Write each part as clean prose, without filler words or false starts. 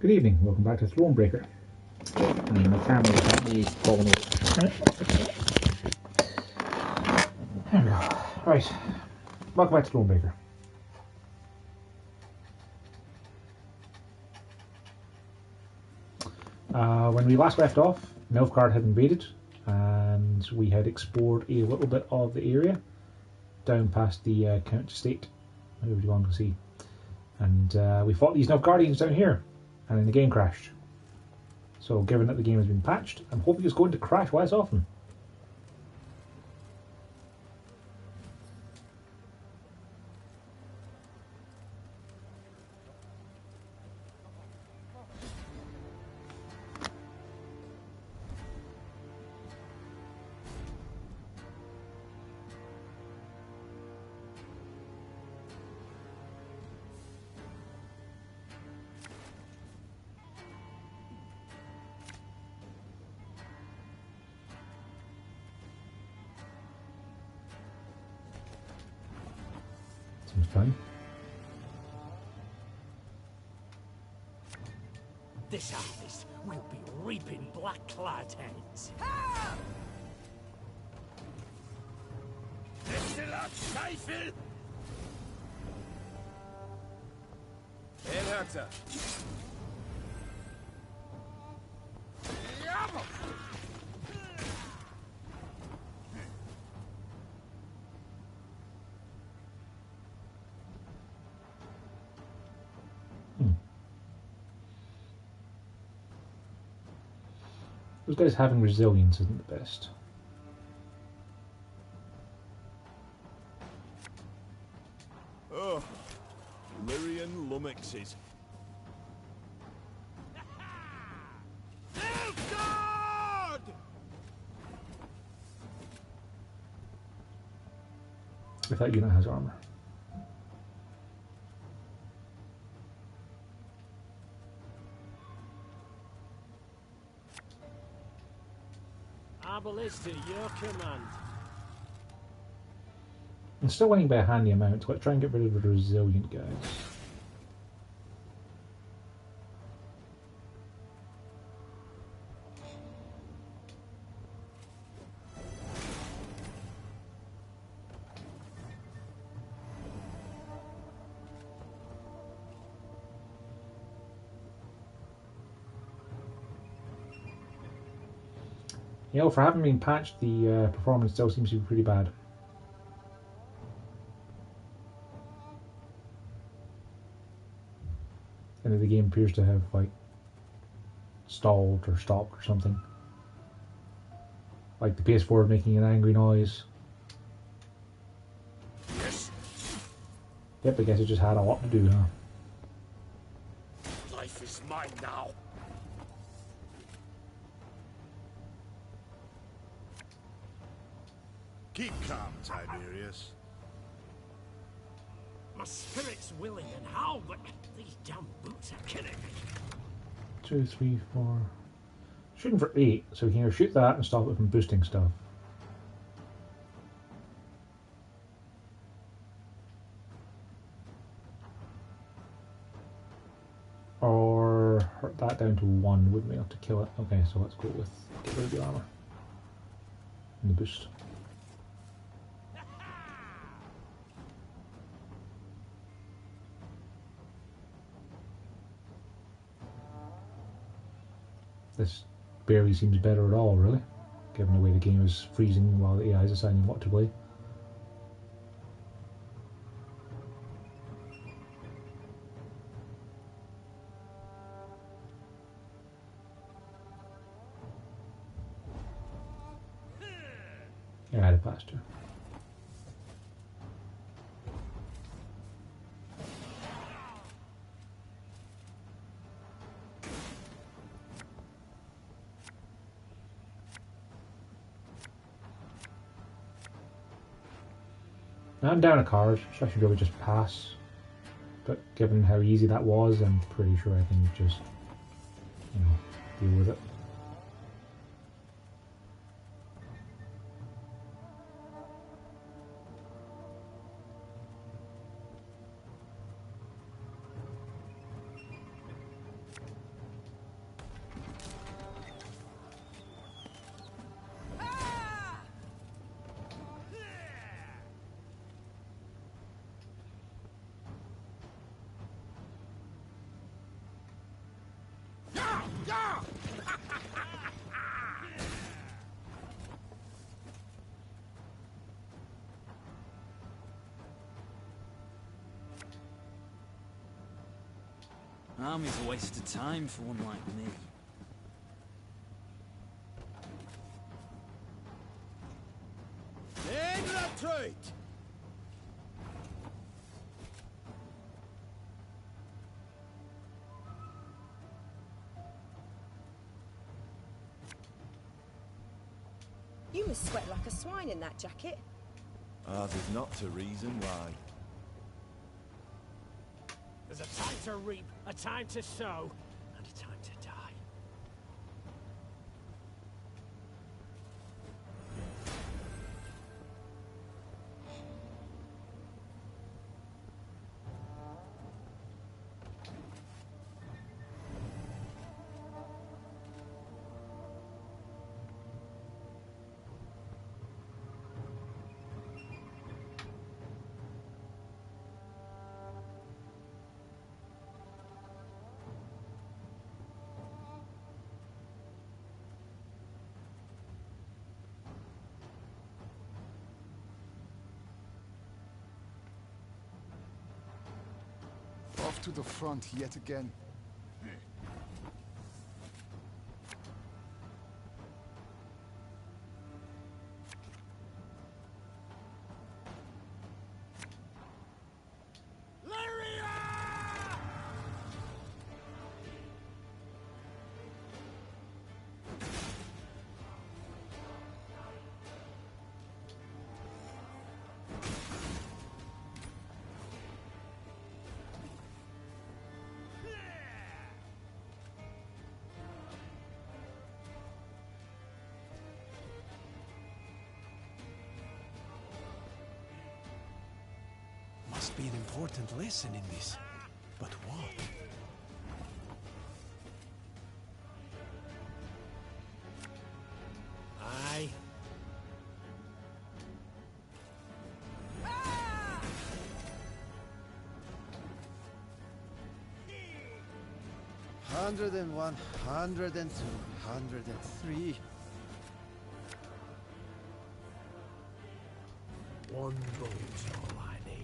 Good evening, welcome back to Thronebreaker. My camera is apparently falling over. There we go. Right, welcome back to Thronebreaker. When we last left off, Nilfgaard had invaded and we had explored a little bit of the area down past the Count Estate, whoever you want to see. And we fought these Nilfgaardians down here, and then the game crashed. So given that the game has been patched, I'm hoping it's going to crash less often. Seems fine. This harvest will be reaping black-clad heads. Those guys having resilience isn't the best. Oh, Lyrian lummoxes. God! If that unit has armor. Arbalist to your command. I'm still winning by a handy amount. Let's try and get rid of the resilient guys. You know, for having been patched, the performance still seems to be pretty bad. And the game appears to have, like, stalled or stopped or something. Like the PS4 making an angry noise. Yes. Yep, I guess it just had a lot to do, huh? Life is mine now. Keep calm, Tiberius. My spirit's willing and how, but these damn boots are killing me. 2, 3, 4. Shooting for 8, so we can either shoot that and stop it from boosting stuff. Or hurt that down to 1 wouldn't be enough to kill it. Okay, so let's go with get rid of the armor and the boost. This barely seems better at all, really, given the way the game is freezing while the AI is deciding what to play. Yeah, I had a pasture. Now I'm down a card, so I should really just pass. But given how easy that was, I'm pretty sure I can just, you know, deal with it. Army's a waste of time for one like me. In retreat! You must sweat like a swine in that jacket. Ah, there's not a reason why. There's a time to reap, a time to sow, and a time to die. Off to the front yet again. Must be an important lesson in this. But what? Aye. Ah! 101, 102, 103. One boat's all I need.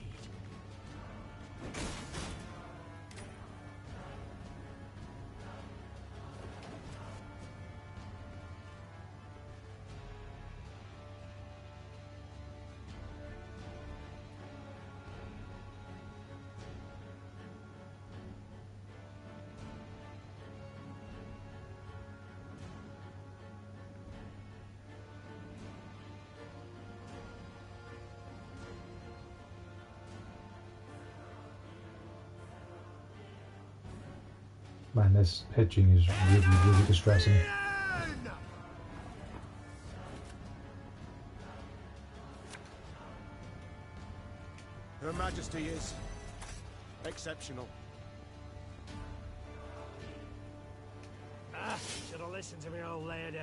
Man, this hedging is really, really distressing. Her Majesty is exceptional. Ah, should have listened to me old lady.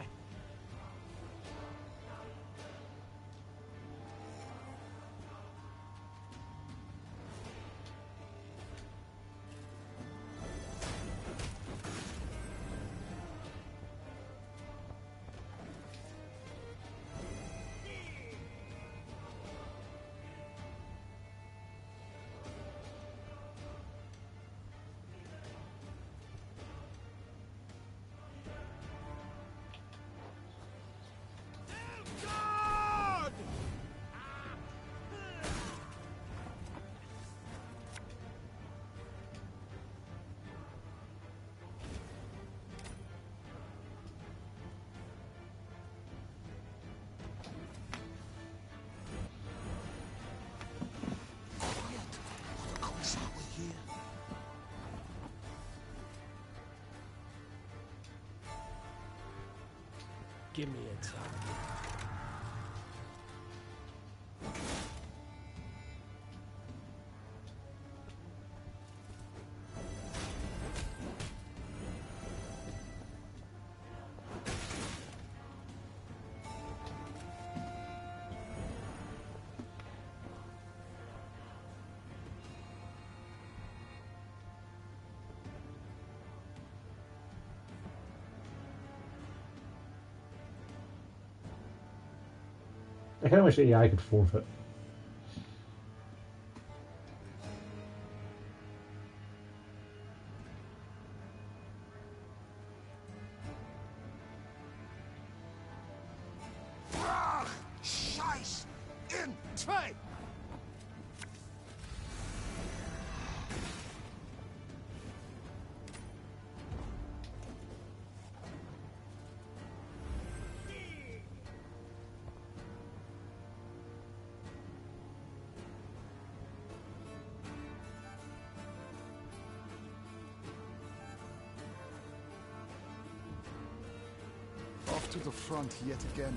Give me a time. I kind of wish the AI could forfeit. Retreat! Off to the front yet again.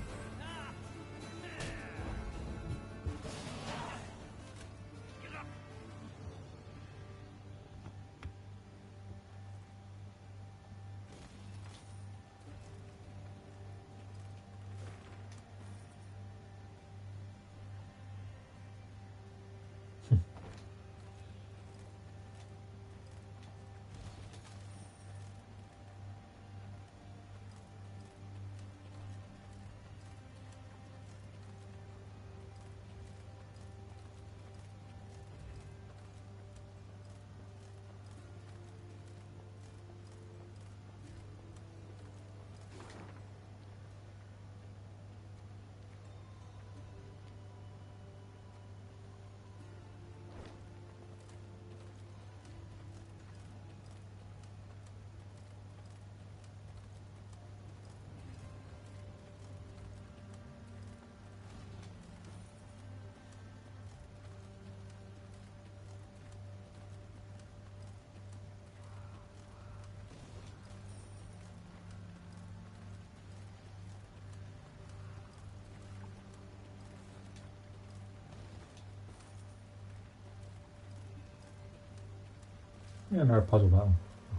Yeah, another puzzle battle.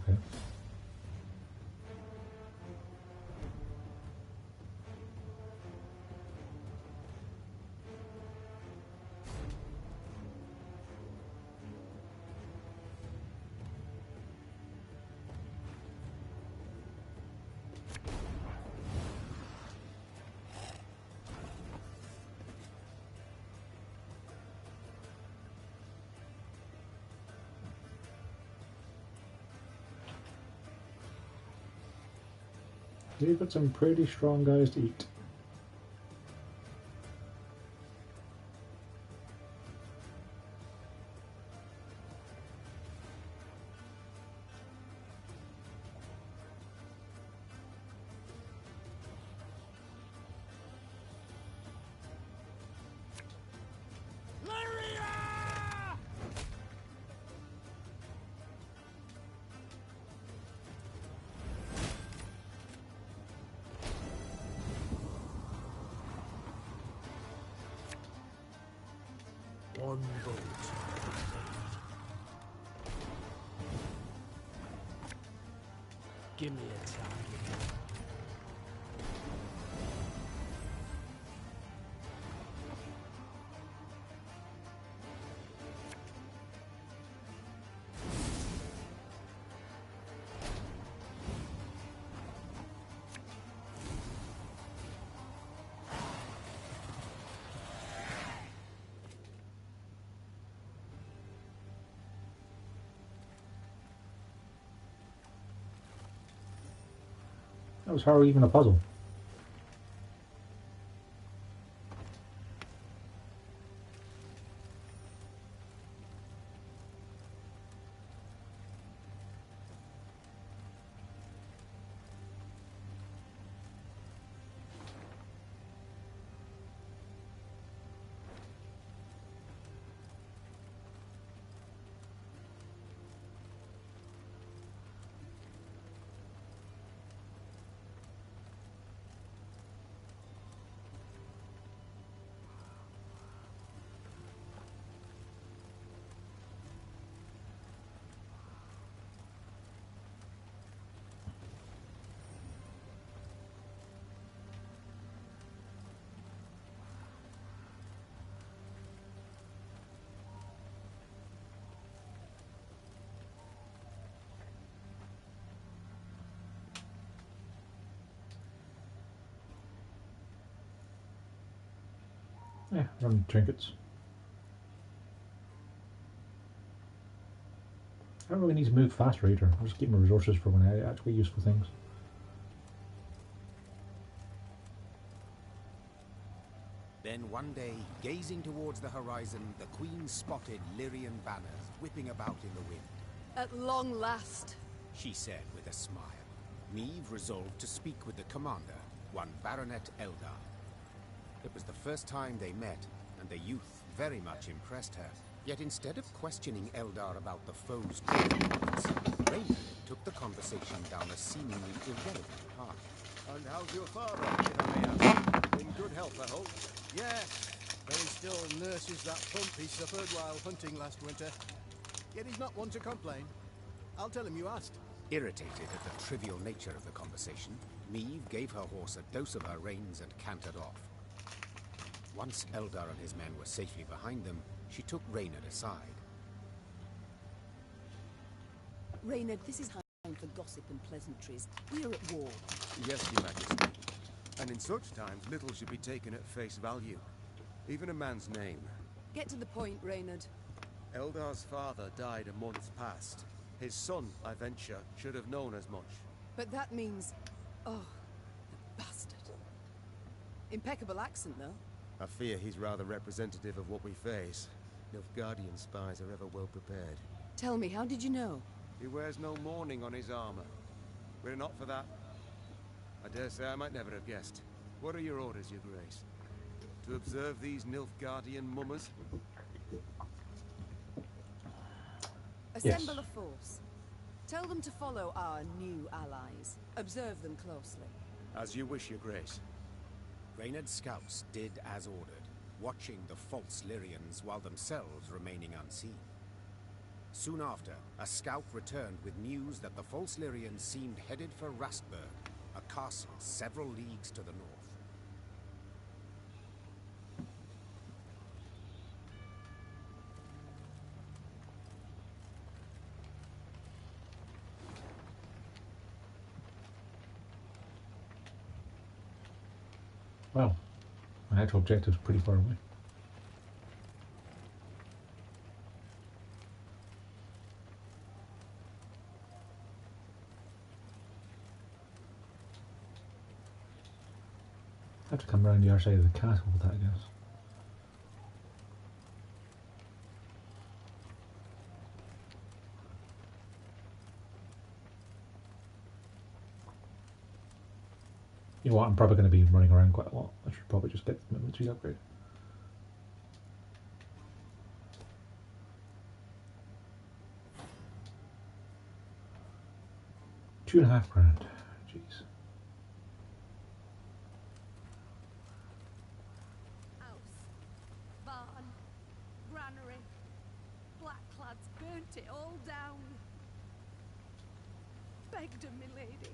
Okay. You've got some pretty strong guys to eat. Lyria! One bolt. Give me a target. That was hardly even a puzzle. Yeah, run trinkets. I don't really need to move faster either. I'll just keep my resources for when I actually useful things. Been one day, gazing towards the horizon, the Queen spotted Lyrian banners whipping about in the wind. At long last. She said with a smile. Meve resolved to speak with the commander, one Baronet Eldar. It was the first time they met, and the youth very much impressed her. Yet instead of questioning Eldar about the foe's movements, Raynor took the conversation down a seemingly irrelevant path. And how's your father, if I may ask? In good health, I hope? Yes, though he still nurses that pump he suffered while hunting last winter. Yet he's not one to complain. I'll tell him you asked. Irritated at the trivial nature of the conversation, Meve gave her horse a dose of her reins and cantered off. Once Eldar and his men were safely behind them, she took Reynard aside. Reynard, this is time for gossip and pleasantries. We are at war. Yes, Your Majesty. And in such times, little should be taken at face value. Even a man's name. Get to the point, Reynard. Eldar's father died a month past. His son, I venture, should have known as much. But that means... Oh, the bastard. Impeccable accent, though. I fear he's rather representative of what we face. Nilfgaardian spies are ever well prepared. Tell me, how did you know? He wears no mourning on his armor. Were it not for that, I dare say I might never have guessed. What are your orders, Your Grace? To observe these Nilfgaardian mummers? Assemble a force. Tell them to follow our new allies. Observe them closely. As you wish, Your Grace. Reynard's scouts did as ordered, watching the false Lyrians while themselves remaining unseen. Soon after, a scout returned with news that the false Lyrians seemed headed for Rastburg, a castle several leagues to the north. Well, my actual objective's pretty far away. I have to come around the other side of the castle with that, I guess. You know what, I'm probably going to be running around quite a lot. I should probably just get the military upgrade. £2.5 grand. Jeez. House, barn, granary, blackclads burnt it all down. Begged her, milady,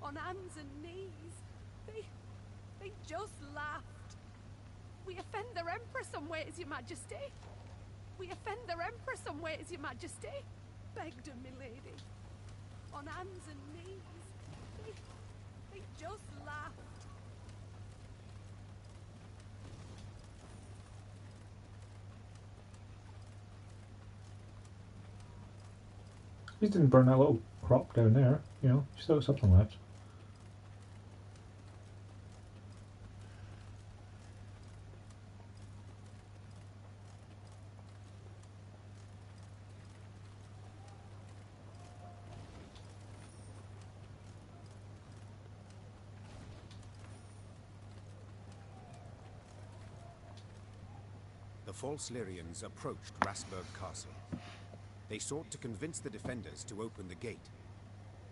on hands and knees. They just laughed. We offend their Emperor some ways, Your Majesty. We offend their Emperor some ways, Your Majesty. Begged her, milady, on hands and knees. They just laughed. He didn't burn that little crop down there, you know, still got something left. The false Lyrians approached Rastburg Castle. They sought to convince the defenders to open the gate.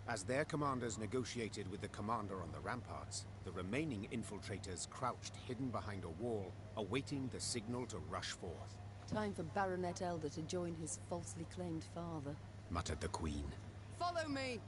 As their commanders negotiated with the commander on the ramparts, the remaining infiltrators crouched hidden behind a wall, awaiting the signal to rush forth. Time for Baronet Elder to join his falsely claimed father, muttered the Queen. Follow me!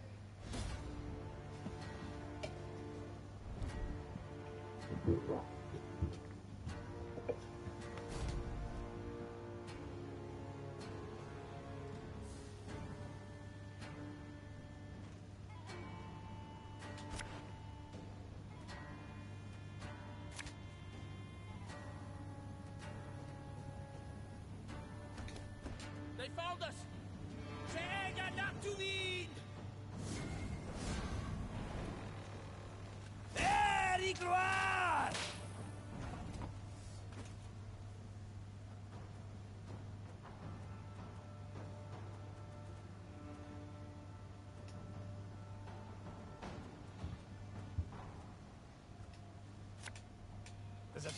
They found us! Säga not to vid! There he gloire!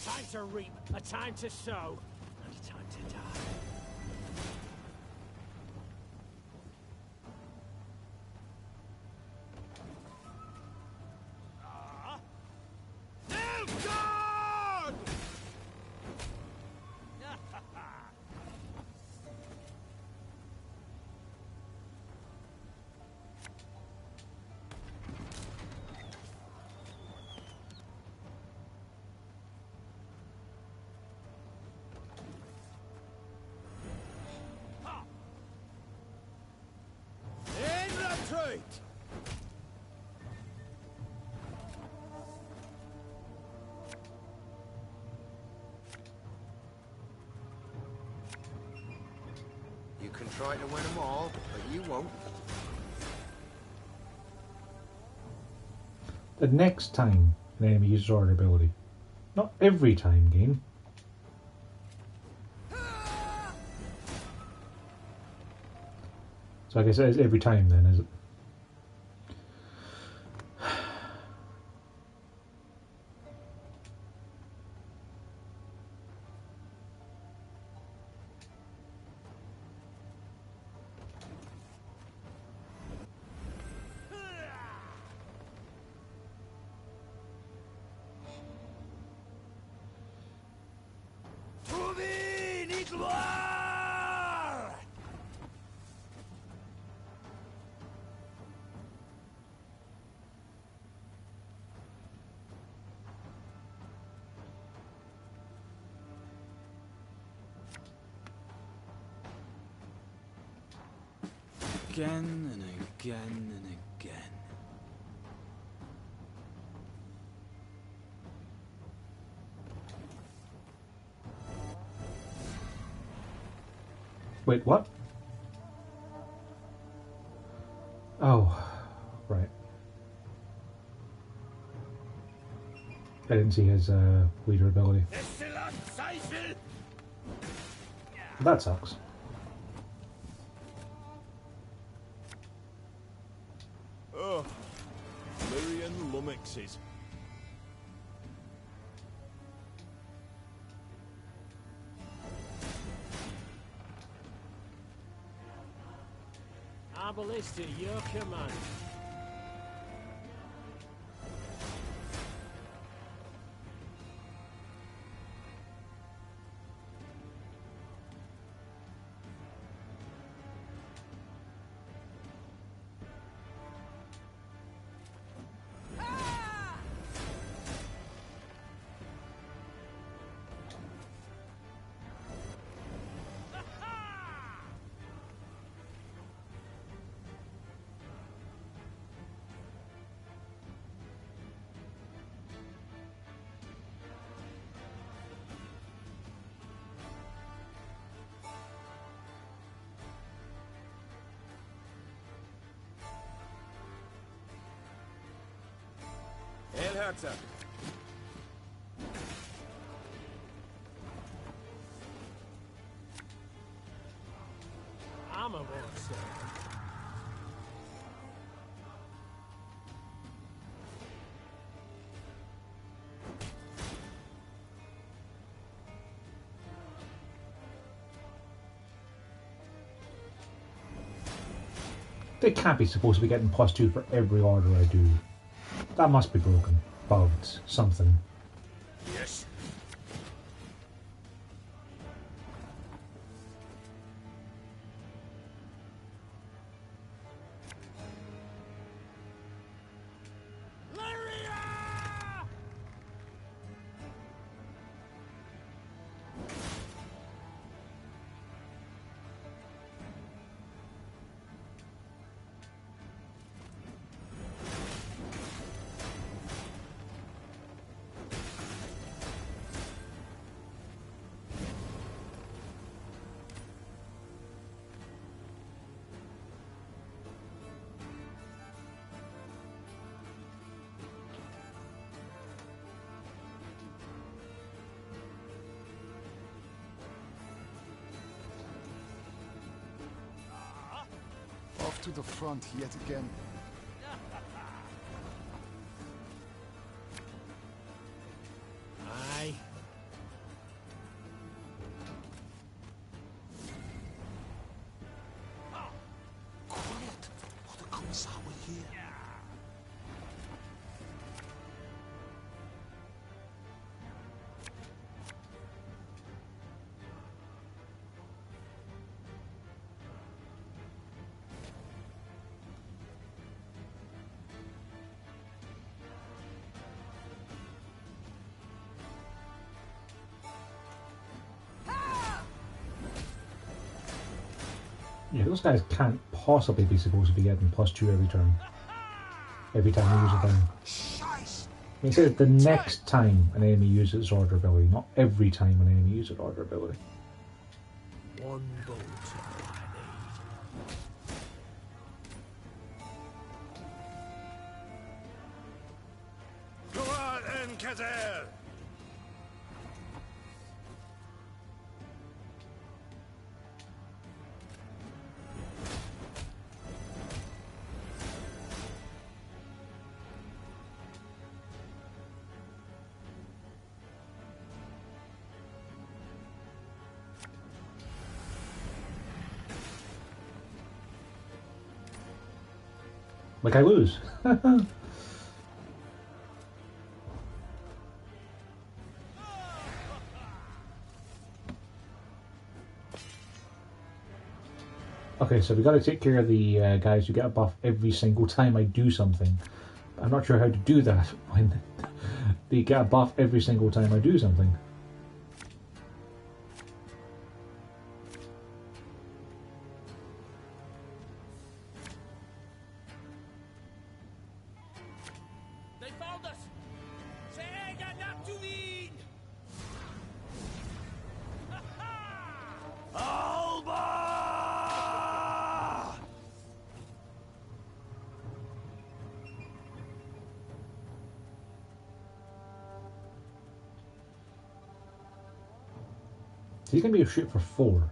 time to reap, a time to sow, and a time to die. You can try to win them all, but you won't. The next time an enemy uses order ability. Not every time, game. So I guess it is every time then, is it? Again and again and again. Wait, what? Oh, right. I didn't see his leader ability. That sucks. Oh, Lyrian lummoxes. Our ballista, your command. Herzer. I'm a monster. They can't be supposed to be getting +2 for every order I do. That must be broken. Bugged. Something. Yes. Lyria! Off to the front yet again. Aye, Yeah, those guys can't possibly be supposed to be getting +2 every turn. Every time they use a thing. It says the next time an enemy uses its order ability, not every time an enemy uses its order ability. One bolt I need. Go out and Kazer! Like I lose. Okay, so we got to take care of the guys who get a buff every single time I do something. I'm not sure how to do that when they get a buff every single time I do something. They found us! Sega not to eat! Alba! He's going to be a shoot for 4.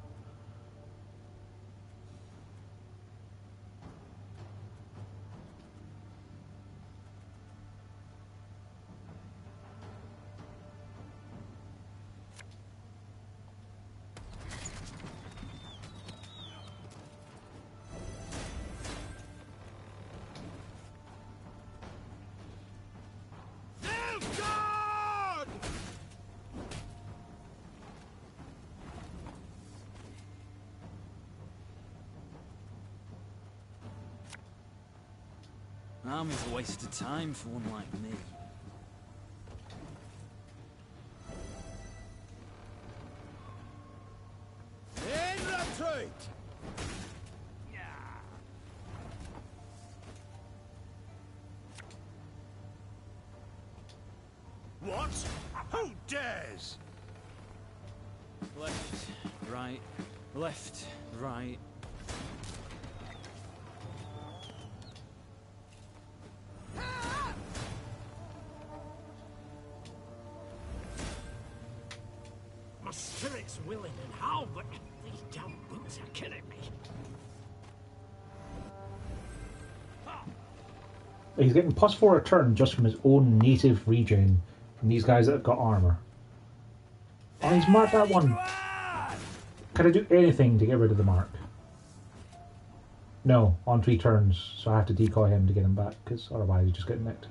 Army's a waste of time for one like me. In retreat! What? Who dares? Left, right, left, right. My spirit's willing and how, but these damn boots are killing me. He's getting +4 a turn just from his own native regen from these guys that have got armor. Oh, he's marked that one. Can I do anything to get rid of the mark? No, on 3 turns, so I have to decoy him to get him back, because otherwise he's just getting nicked.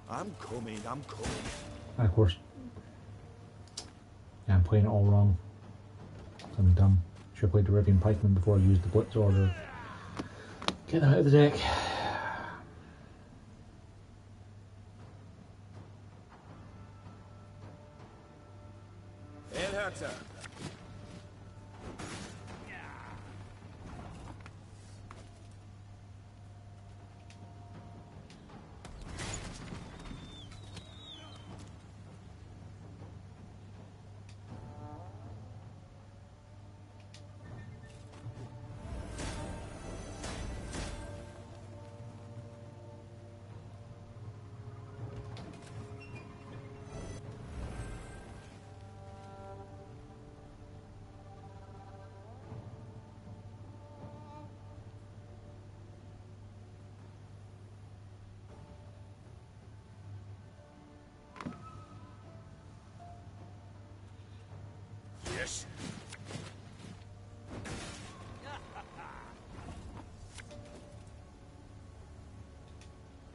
I'm coming. And of course, yeah, I'm playing it all wrong. I'm dumb. Should have played the Arabian Pikeman before I used the Blitz order. Get that out of the deck. El Herzer. Yes.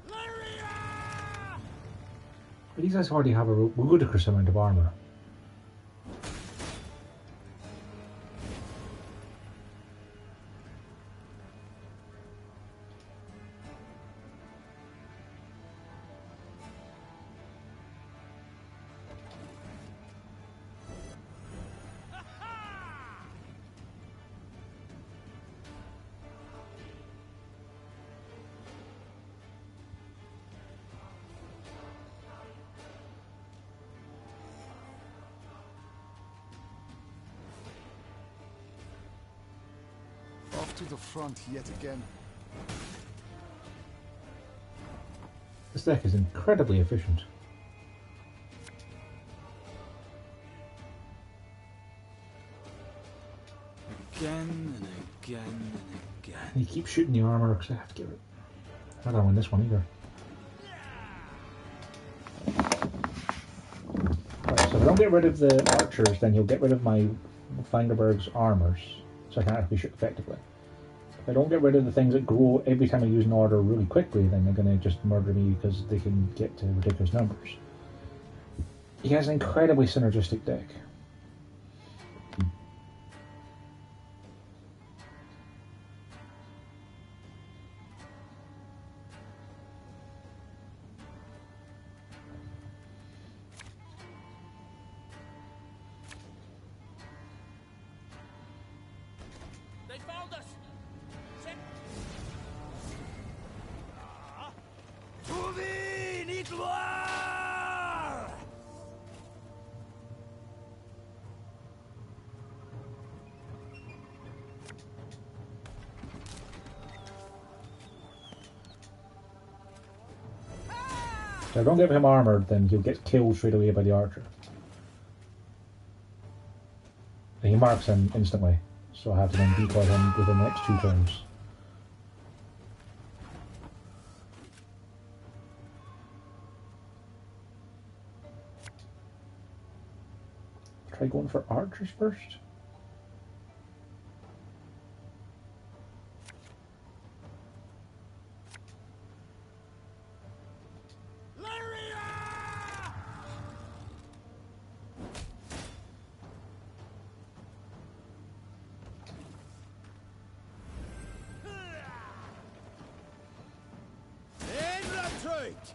Lyria! But these guys already have a ludicrous amount of armor. to the front yet again. This deck is incredibly efficient. Again and again and again. You keep shooting the armor because I have to give it. I don't win this one either. Right, so if I don't get rid of the archers, then you'll get rid of my Fingerberg's armors, so I can actually shoot effectively. If I don't get rid of the things that grow every time I use an order really quickly, then they're going to just murder me because they can get to ridiculous numbers. He has an incredibly synergistic deck. They found us! Tuvi Nitloir! So if I don't give him armor, then he'll get killed straight away by the archer. And he marks him instantly, so I have to then decoy him within the next 2 turns. Try going for archers first. Lyria! In retreat!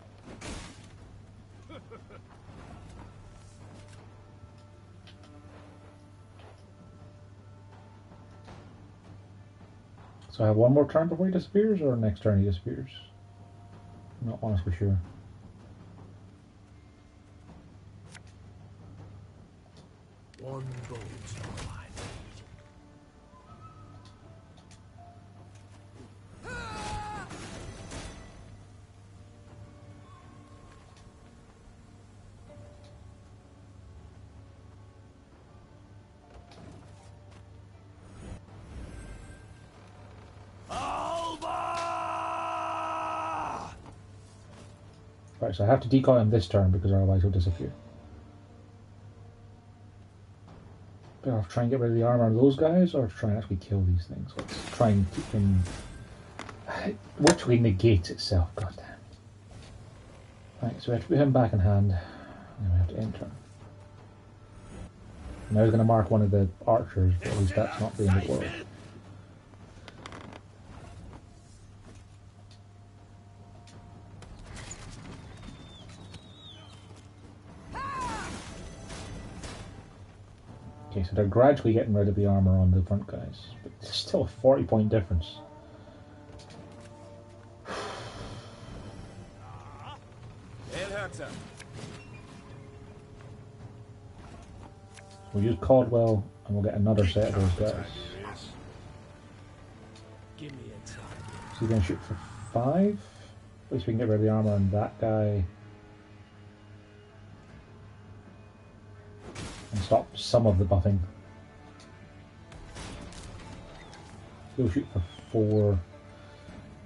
So I have one more turn before he disappears, or next turn he disappears? I'm not honestly sure. One bolt all I need. Alba! Right, so I have to decoy him this turn because otherwise he'll disappear. Better off try and get rid of the armor on those guys, or try and actually kill these things. Let's try and keep him. Virtually negates itself, goddamn. Right, so we have to put him back in hand, and we have to enter. Now he's going to mark one of the archers, but at least that's not the end of the world. Okay, so they're gradually getting rid of the armor on the front guys, but it's still a 40-point difference. El Herzer. We'll use Caldwell, and we'll get another set of those guys. Give me a time. So he's going to shoot for 5. At least we can get rid of the armor on that guy. And stop some of the buffing. He'll shoot for 4,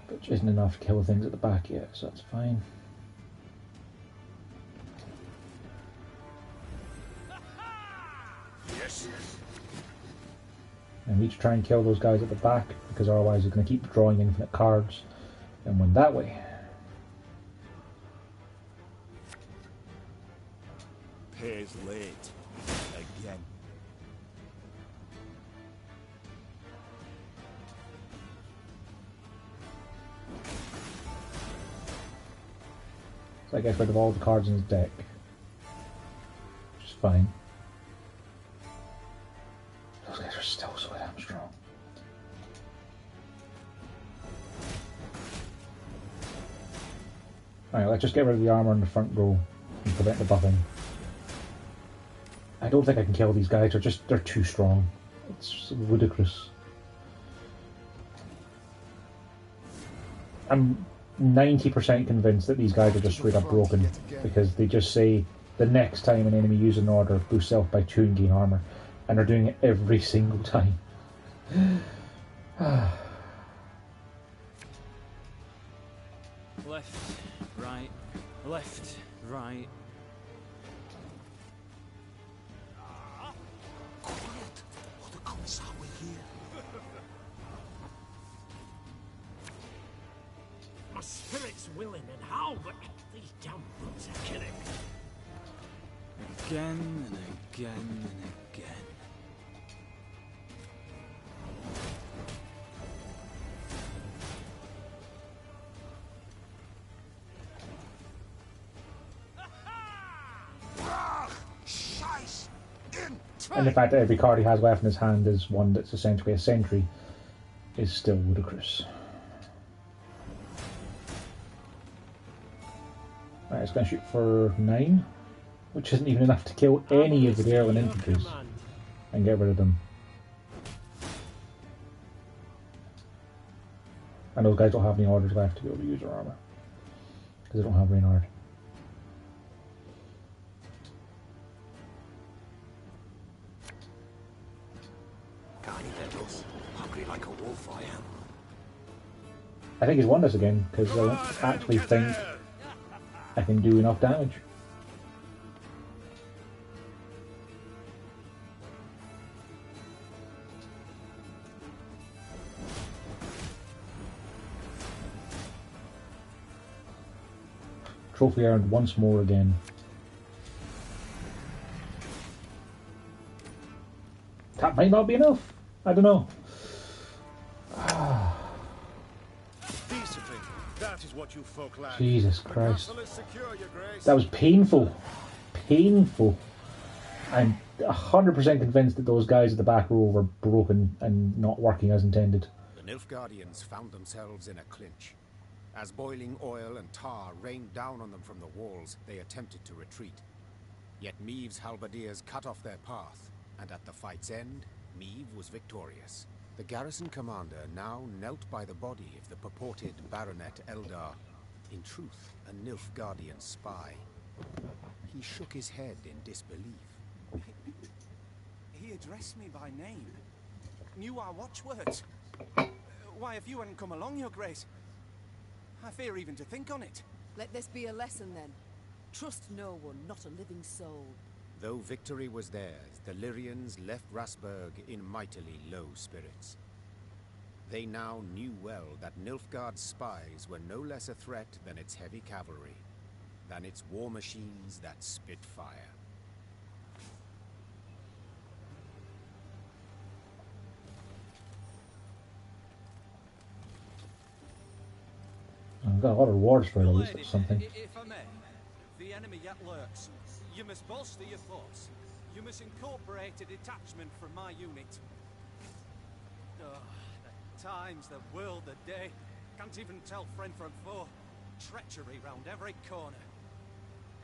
which isn't enough to kill things at the back yet, so that's fine. Yes. And we need to try and kill those guys at the back, because otherwise they're going to keep drawing infinite cards and win that way. Pays late. Again. So I get rid of all the cards in his deck, which is fine. Those guys are still so damn strong. Alright, let's just get rid of the armor in the front row and prevent the buffing. I don't think I can kill these guys, they're too strong. It's ludicrous. I'm 90% convinced that these guys are just straight up broken, because they just say the next time an enemy uses an order, boost self by 2 and gain armor, and they're doing it every single time. Left, right, left, right. Quiet, or the Commissar will hear. My spirit's willing and how, but these damn boots are killing me. Again and again and again. And the fact that every card he has left in his hand is one that's essentially a sentry is still ludicrous. Right, it's going to shoot for 9, which isn't even enough to kill any of the Garland infantries and get rid of them. And those guys don't have any orders left to be able to use their armor, because they don't have Reynard. Hungry like a wolf, I am. I think he's won this again, because I don't actually think I can do enough damage. Trophy earned once more again. That might not be enough. I don't know. That is what you folk lack. Jesus Christ. The castle is secure, Your Grace. That was painful. Painful. I'm 100% convinced that those guys at the back row were broken and not working as intended. The Nilfgaardians found themselves in a clinch. As boiling oil and tar rained down on them from the walls, they attempted to retreat. Yet Meave's halberdiers cut off their path, and at the fight's end, Meave was victorious. The garrison commander now knelt by the body of the purported Baronet Eldar, in truth a Nilfgaardian spy. He shook his head in disbelief. He addressed me by name, knew our watchwords. Why, if you hadn't come along, Your Grace, I fear even to think on it. Let this be a lesson then. Trust no one, not a living soul. Though victory was theirs, the Lyrians left Rasburg in mightily low spirits. They now knew well that Nilfgaard's spies were no less a threat than its heavy cavalry, than its war machines that spit fire. I've got a lot of rewards for those or something. If I may, the enemy yet lurks. You must bolster your force. You must incorporate a detachment from my unit. Oh, the times, the world, the day. Can't even tell friend from foe. Treachery round every corner.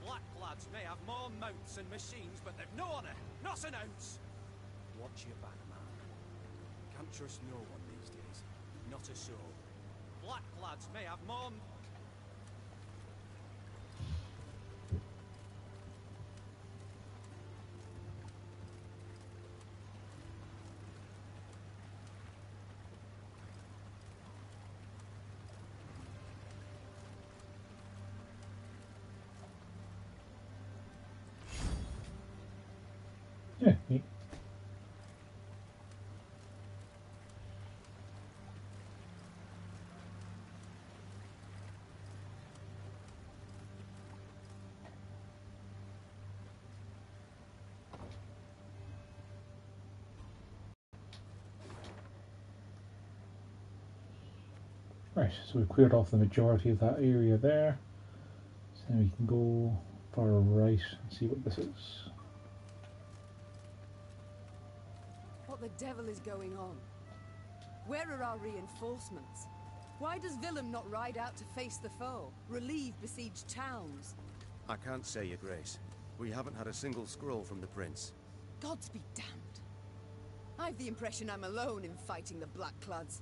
Black lads may have more mounts and machines, but they've no honor, not an ounce. Watch your back, man. Can't trust no one these days. Not a soul. Black lads may have more... Yeah, neat. Right, so we've cleared off the majority of that area there. So then we can go far right and see what this is. What the devil is going on? Where are our reinforcements? Why does Willem not ride out to face the foe, relieve besieged towns? I can't say, Your Grace. We haven't had a single scroll from the Prince. Gods be damned. I've the impression I'm alone in fighting the Blackclads.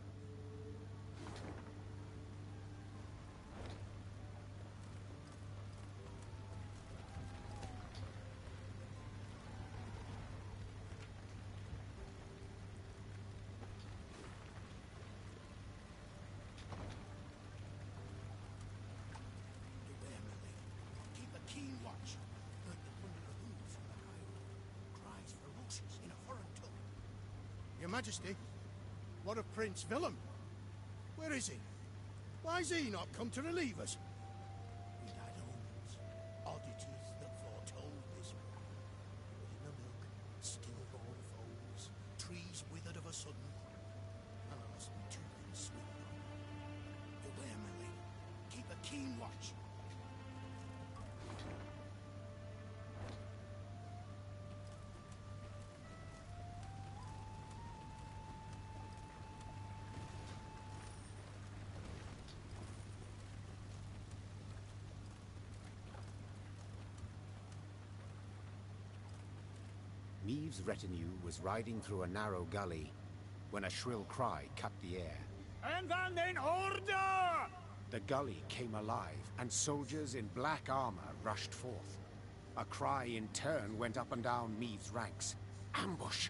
Majesty. What of Prince Willem? Where is he? Why's he not come to relieve us? We'd had omens, oddities that foretold this war. But in the milk, stillborn foals, trees withered of a sudden, and I must be too in swim on. Beware, my lady. Keep a keen watch. Meave's retinue was riding through a narrow gully when a shrill cry cut the air. And then in order! The gully came alive, and soldiers in black armor rushed forth. A cry in turn went up and down Meave's ranks. Ambush!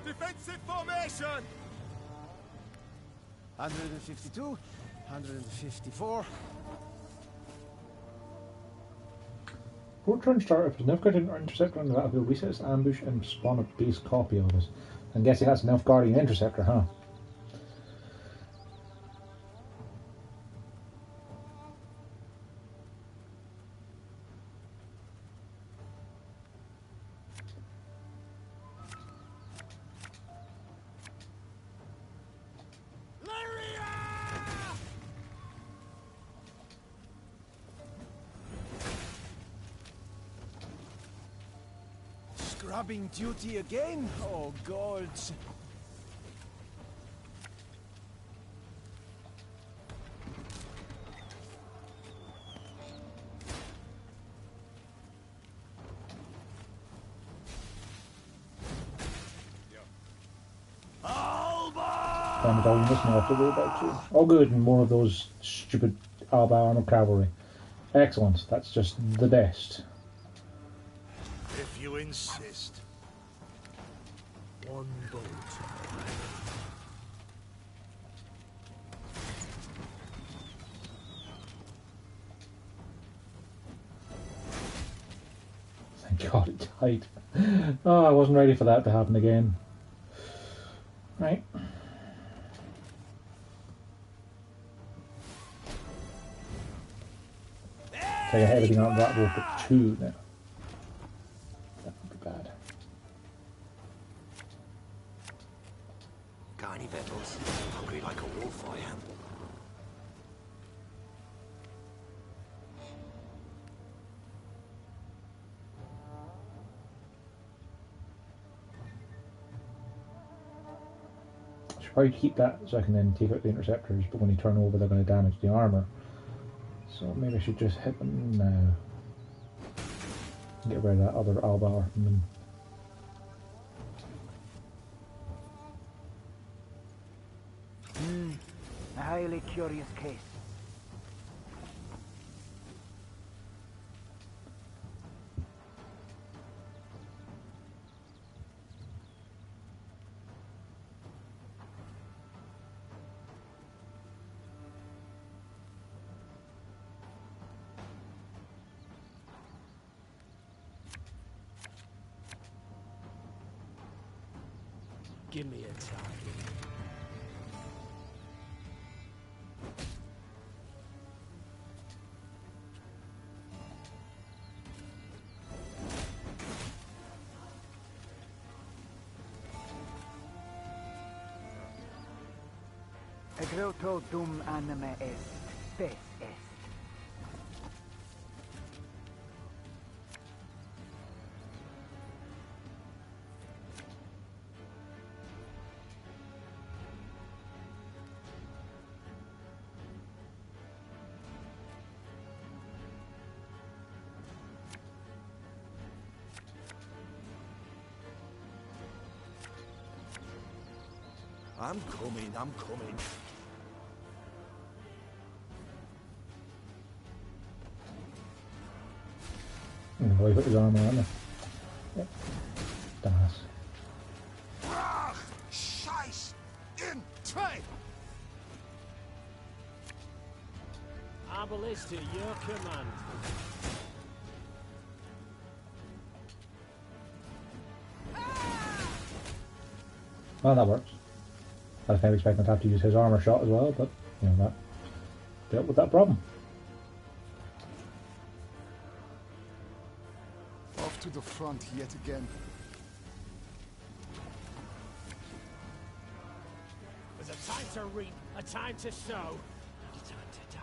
Defensive formation! 152, 154. Port turn start if Nilfgaardian Interceptor on the battlefield resets ambush and spawn a base copy of it. I'm guessing that's Nilfgaardian Interceptor, huh? Scrubbing duty again? Oh, gods. Damn it, all you missing off to go back to. All good in one of those stupid Alba armored cavalry. Excellent, that's just the best. If you insist. One bolt. Thank God it died. Oh, I wasn't ready for that to happen again. Right. Take everything out of that, we'll put 2 now. That would be bad. Got any victuals? Hungry like a wolf, I am. I should probably keep that so I can then take out the interceptors, but when they turn over they're going to damage the armour. So maybe I should just hit them now. Get rid of that other Albar from them. A highly curious case. Give me a target. Egreto dum anime est, spes est. I'm coming, I'm coming. Well, he put his armor on there. Yep. Dumbass. Brach! Scheiß! In! Trade! Our ballista, your command. Well, that works. I was kind of expecting to have to use his armor shot as well, but you know that dealt with that problem. Off to the front yet again. There's a time to reap, a time to sow, and a time to die.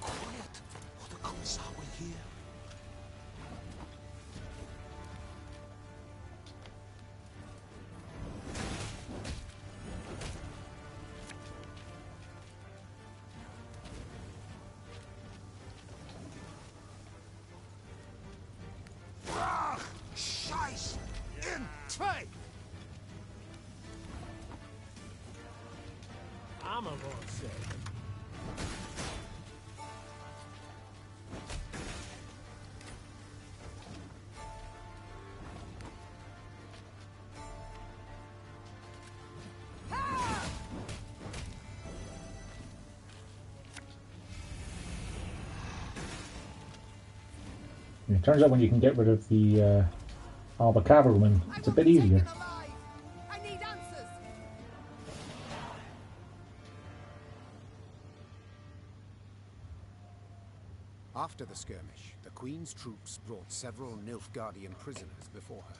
Quiet, or the Commissar will hear. Brach! Scheiß! In! Trade! Armor won't save him. And it turns out when you can get rid of the Alba cavalrymen, it's a bit easier. I need answers. After the skirmish, the Queen's troops brought several Nilfgaardian prisoners before her.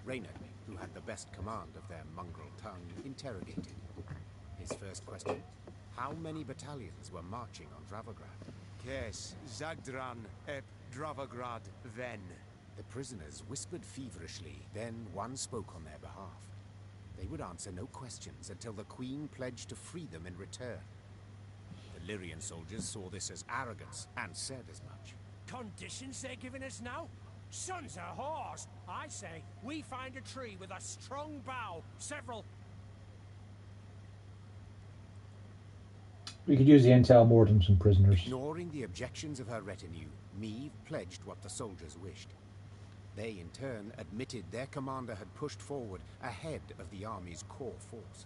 Reynard, who had the best command of their mongrel tongue, interrogated. His first question, how many battalions were marching on Dravograd? Kes, Zagdran, ep Dravograd, Ven. The prisoners whispered feverishly, then one spoke on their behalf. They would answer no questions until the Queen pledged to free them in return. The Lyrian soldiers saw this as arrogance and said as much. Conditions they're giving us now? Sons of whores! I say, we find a tree with a strong bough, several... We could use the intel more than some prisoners. Ignoring the objections of her retinue, Meve pledged what the soldiers wished. They, in turn, admitted their commander had pushed forward ahead of the army's core force.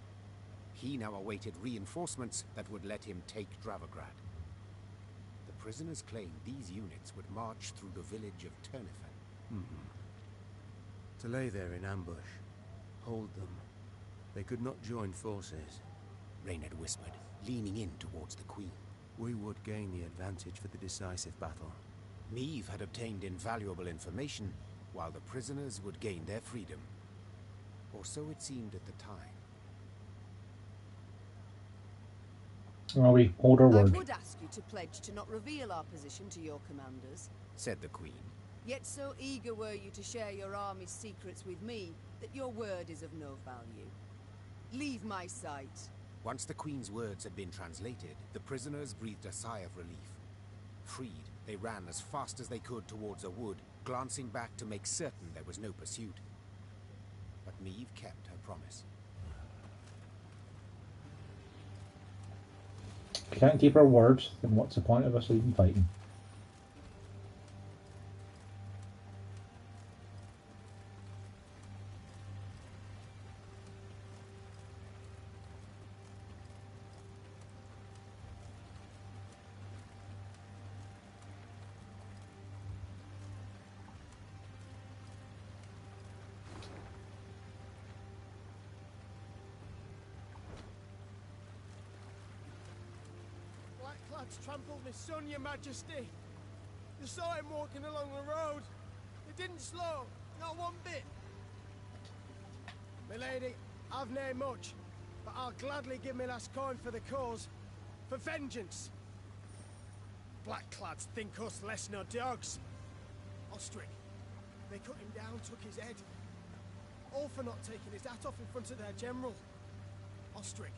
He now awaited reinforcements that would let him take Dravograd. The prisoners claimed these units would march through the village of Turnifen. To lay there in ambush, hold them. They could not join forces. Reynard whispered, leaning in towards the Queen. We would gain the advantage for the decisive battle. Meve had obtained invaluable information, while the prisoners would gain their freedom. Or so it seemed at the time. Well, we hold our word. I would ask you to pledge to not reveal our position to your commanders. Said the Queen. Yet so eager were you to share your army's secrets with me, that your word is of no value. Leave my sight. Once the Queen's words had been translated, the prisoners breathed a sigh of relief. Freed, they ran as fast as they could towards a wood, glancing back to make certain there was no pursuit. But Meve kept her promise. If we can't keep our words, then what's the point of us even fighting? Lads trampled my son, your majesty. You saw him walking along the road. He didn't slow, not one bit. My lady, I've nae much, but I'll gladly give me last coin for the cause. For vengeance. Blackclads think us less nor dogs. Ostrich, they cut him down, took his head. All for not taking his hat off in front of their general. Ostrich.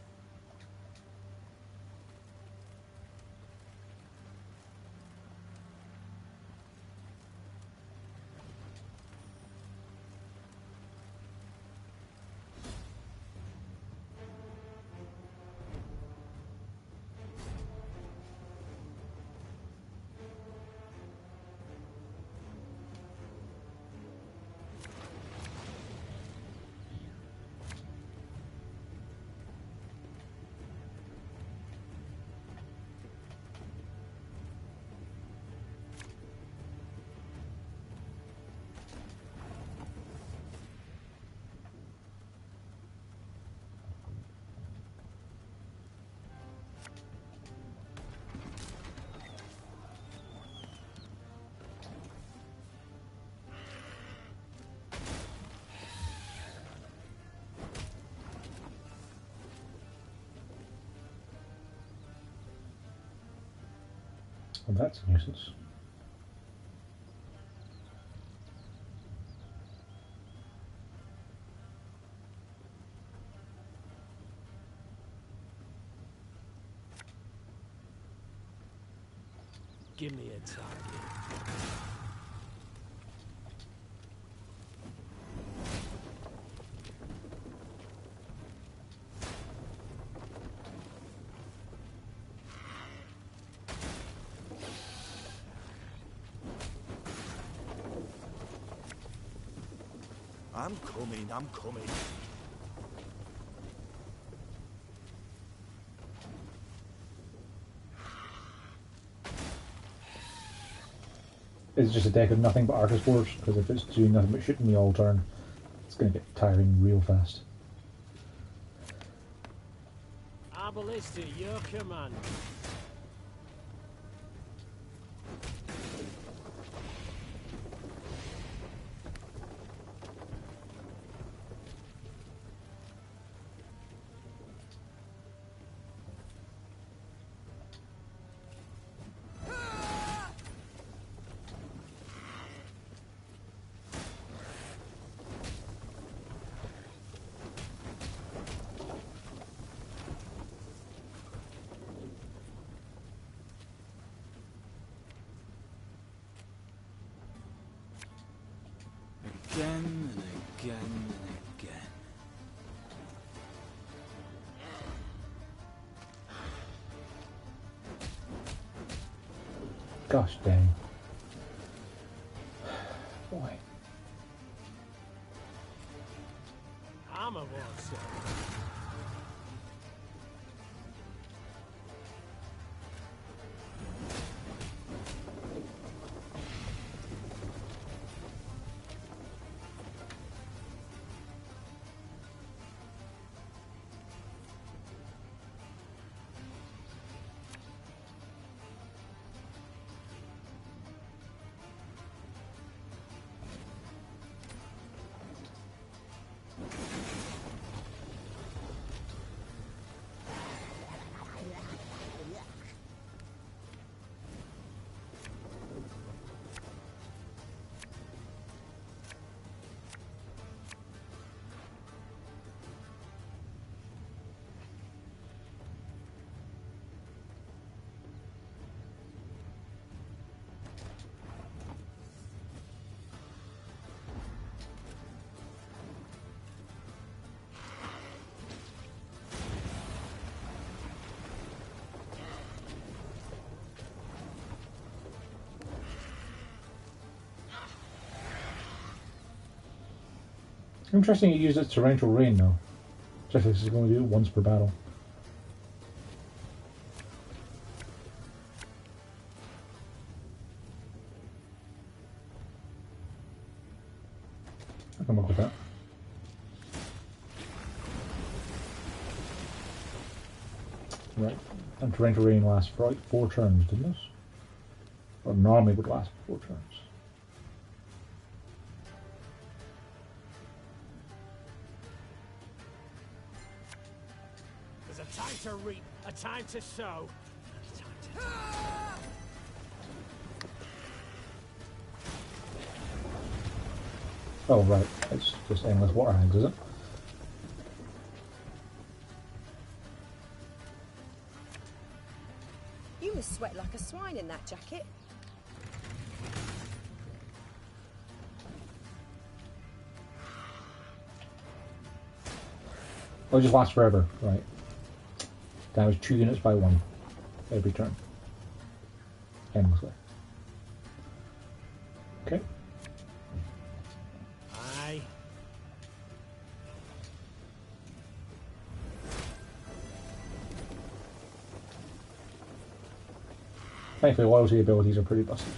Well, that's a nuisance. Give me a target. I'm coming, I'm coming. It's just a deck of nothing but Arcus Force, because if it's doing nothing but shooting me all turn, it's going to get tiring real fast. Arbalista, your command. Again and again and again. Gosh dang. Boy. Armor won't sell. Interesting you use it torrential rain though. Just this is going to do it once per battle. I can work with that. Right. And torrential rain lasts for like 4 turns, didn't it? Or normally would last 4 turns. There's a time to reap, a time to sow, and a time to... Oh right, it's just endless water hags, is it? You must sweat like a swine in that jacket. Oh, it just lasts forever, right. Damage 2 units by 1 every turn. Endlessly. Okay. Aye. Thankfully, loyalty abilities are pretty busted.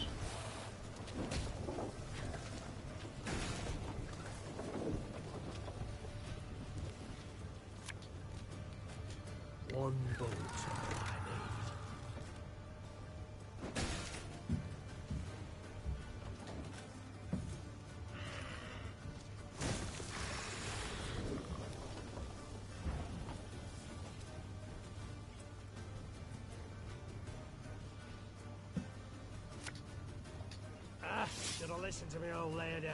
One bolt I need. listen to me, old lady.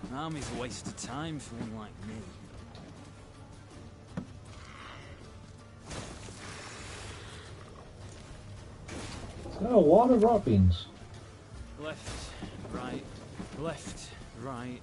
An army's a waste of time for one like me. Oh, a lot of rock beans. Left, right, left, right.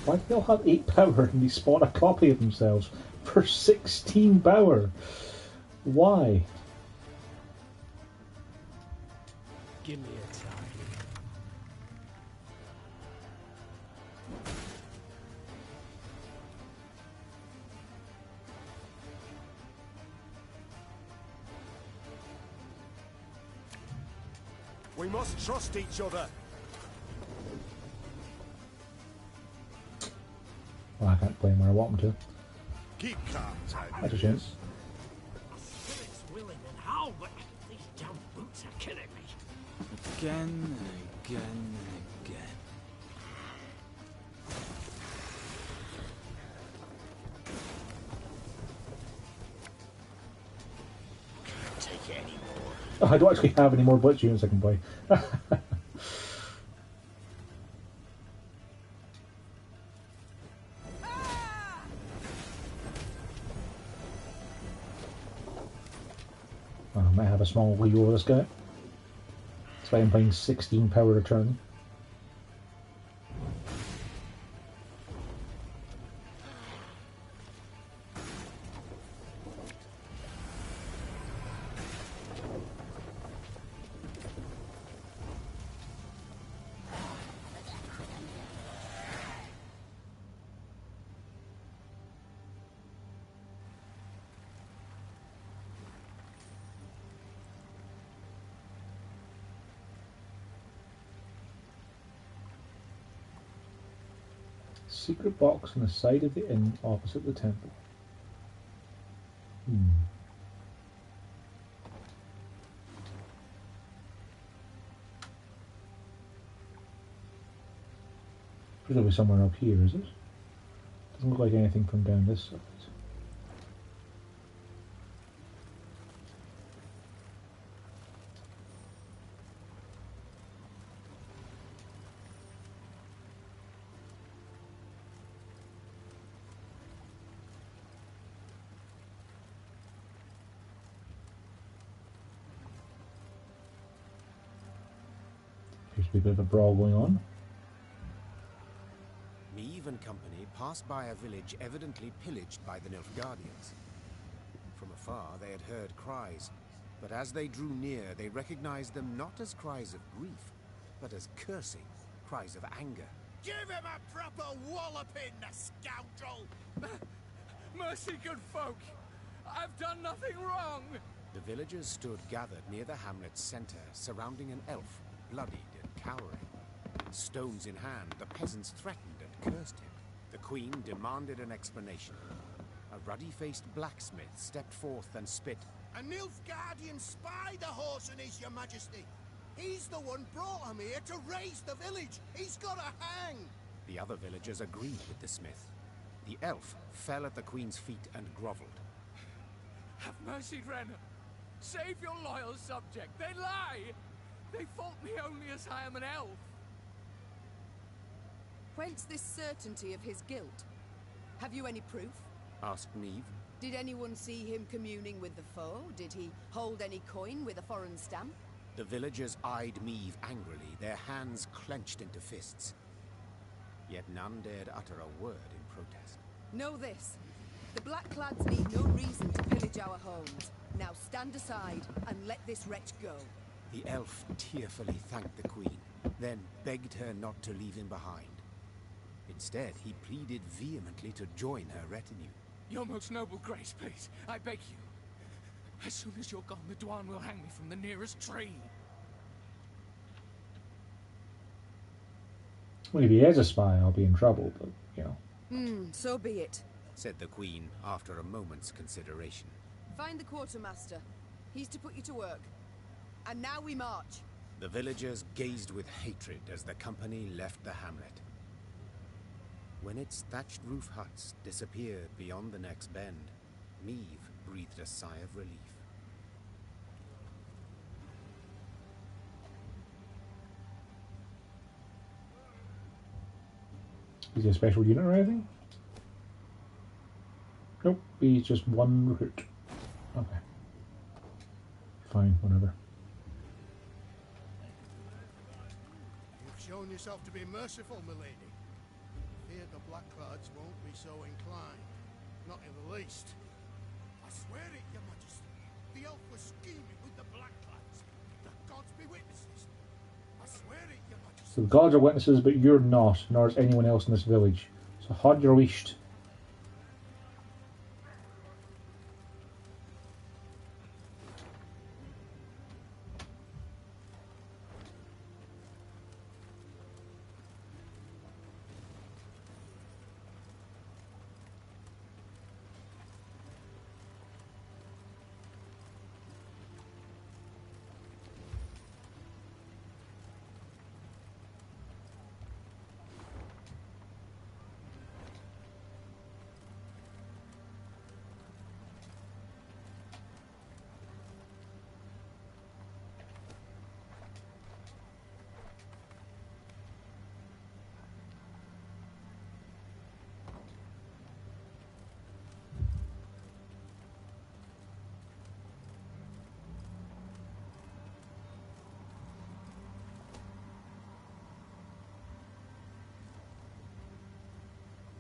Why do they all have 8 power and they spawn a copy of themselves for 16 power? Why? Give me a time. We must trust each other. Well, I can't play them where I want them to. Keep calm, That's a shame. My spirit's willing and how, but these damn boots are killing me. Again and again and again. Can't take it anymore. Oh, I don't actually have any more blitz units I can play. I might have a small lead over this guy. That's why I'm playing 16 power return. Secret box on the side of the inn opposite the temple. Presumably somewhere up here, is it? Doesn't look like anything from down this side. Appears to be a bit of a brawl going on. Meve and company passed by a village evidently pillaged by the Nilfgaardians. From afar they had heard cries, but as they drew near they recognized them not as cries of grief, but as cursing, cries of anger. Give him a proper walloping, the scoundrel! Mercy, good folk! I've done nothing wrong! The villagers stood gathered near the hamlet's center, surrounding an elf, bloodied and cowering. Stones in hand, the peasants threatened and cursed him. The queen demanded an explanation. A ruddy-faced blacksmith stepped forth and spit. A Nilfgaardian spy the horse and is, your majesty. He's the one brought him here to raise the village. He's got to hang. The other villagers agreed with the smith. The elf fell at the queen's feet and groveled. Have mercy, Renner. Save your loyal subject. They lie. They fault me only as I am an elf. Whence this certainty of his guilt? Have you any proof? Asked Meve. Did anyone see him communing with the foe? Did he hold any coin with a foreign stamp? The villagers eyed Meve angrily, their hands clenched into fists. Yet none dared utter a word in protest. Know this. The Blackclads need no reason to pillage our homes. Now stand aside and let this wretch go. The elf tearfully thanked the queen, then begged her not to leave him behind. Instead, he pleaded vehemently to join her retinue. Your most noble grace, please. I beg you. As soon as you're gone, the Dwan will hang me from the nearest tree. Well, if he is a spy, I'll be in trouble, but, you know. So be it. Said the Queen after a moment's consideration. Find the quartermaster. He's to put you to work. And now we march. The villagers gazed with hatred as the company left the hamlet. When its thatched roof huts disappeared beyond the next bend, Meve breathed a sigh of relief. Is he a special unit or anything? Nope, he's just one recruit. Okay. Fine, whatever. You've shown yourself to be merciful, milady. Fear the Blackclads won't be so inclined. Not in the least. I swear it, Your Majesty. The elf was scheming with the Blackclads. The gods be witnesses. I swear it, Your Majesty. So the gods are witnesses, but you're not, nor is anyone else in this village. So had your wished.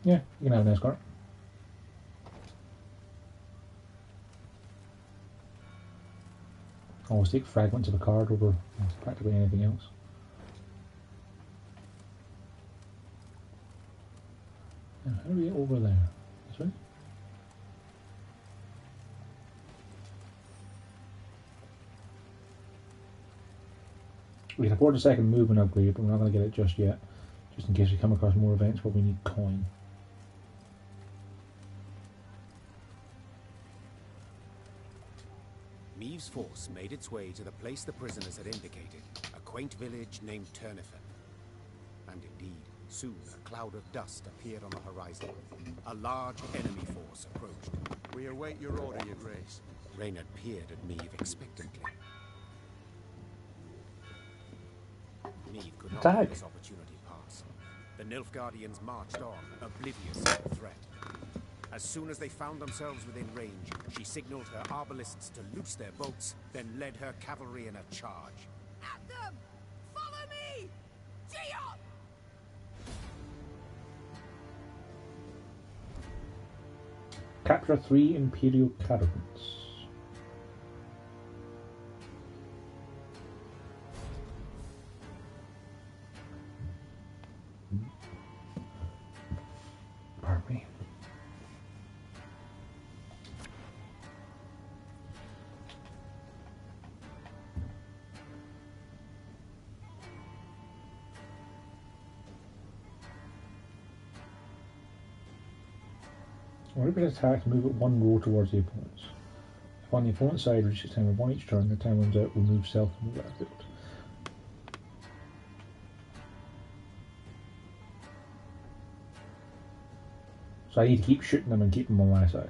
Yeah, you can have an escort. Always take fragments of a card over practically anything else. Now, how do we get over there? This way? We can afford a second movement upgrade, but we're not going to get it just yet. Just in case we come across more events where we need coin. Meve's force made its way to the place the prisoners had indicated, a quaint village named Turnifen. And indeed, soon a cloud of dust appeared on the horizon. A large enemy force approached. We await your order, Your Grace. Reynard peered at Meve expectantly. Meve could not let this opportunity pass. The Nilfgaardians marched on, oblivious of the threat. As soon as they found themselves within range, she signaled her arbalists to loose their bolts, then led her cavalry in a charge. At them! Follow me! Gee-up! Capture 3 Imperial caravans. Pardon me. Whenever it attacks, move it one row towards the opponents. If on the opponent's side reaches time of one each turn, the time runs out, remove self and move out of field. So I need to keep shooting them and keep them on my side.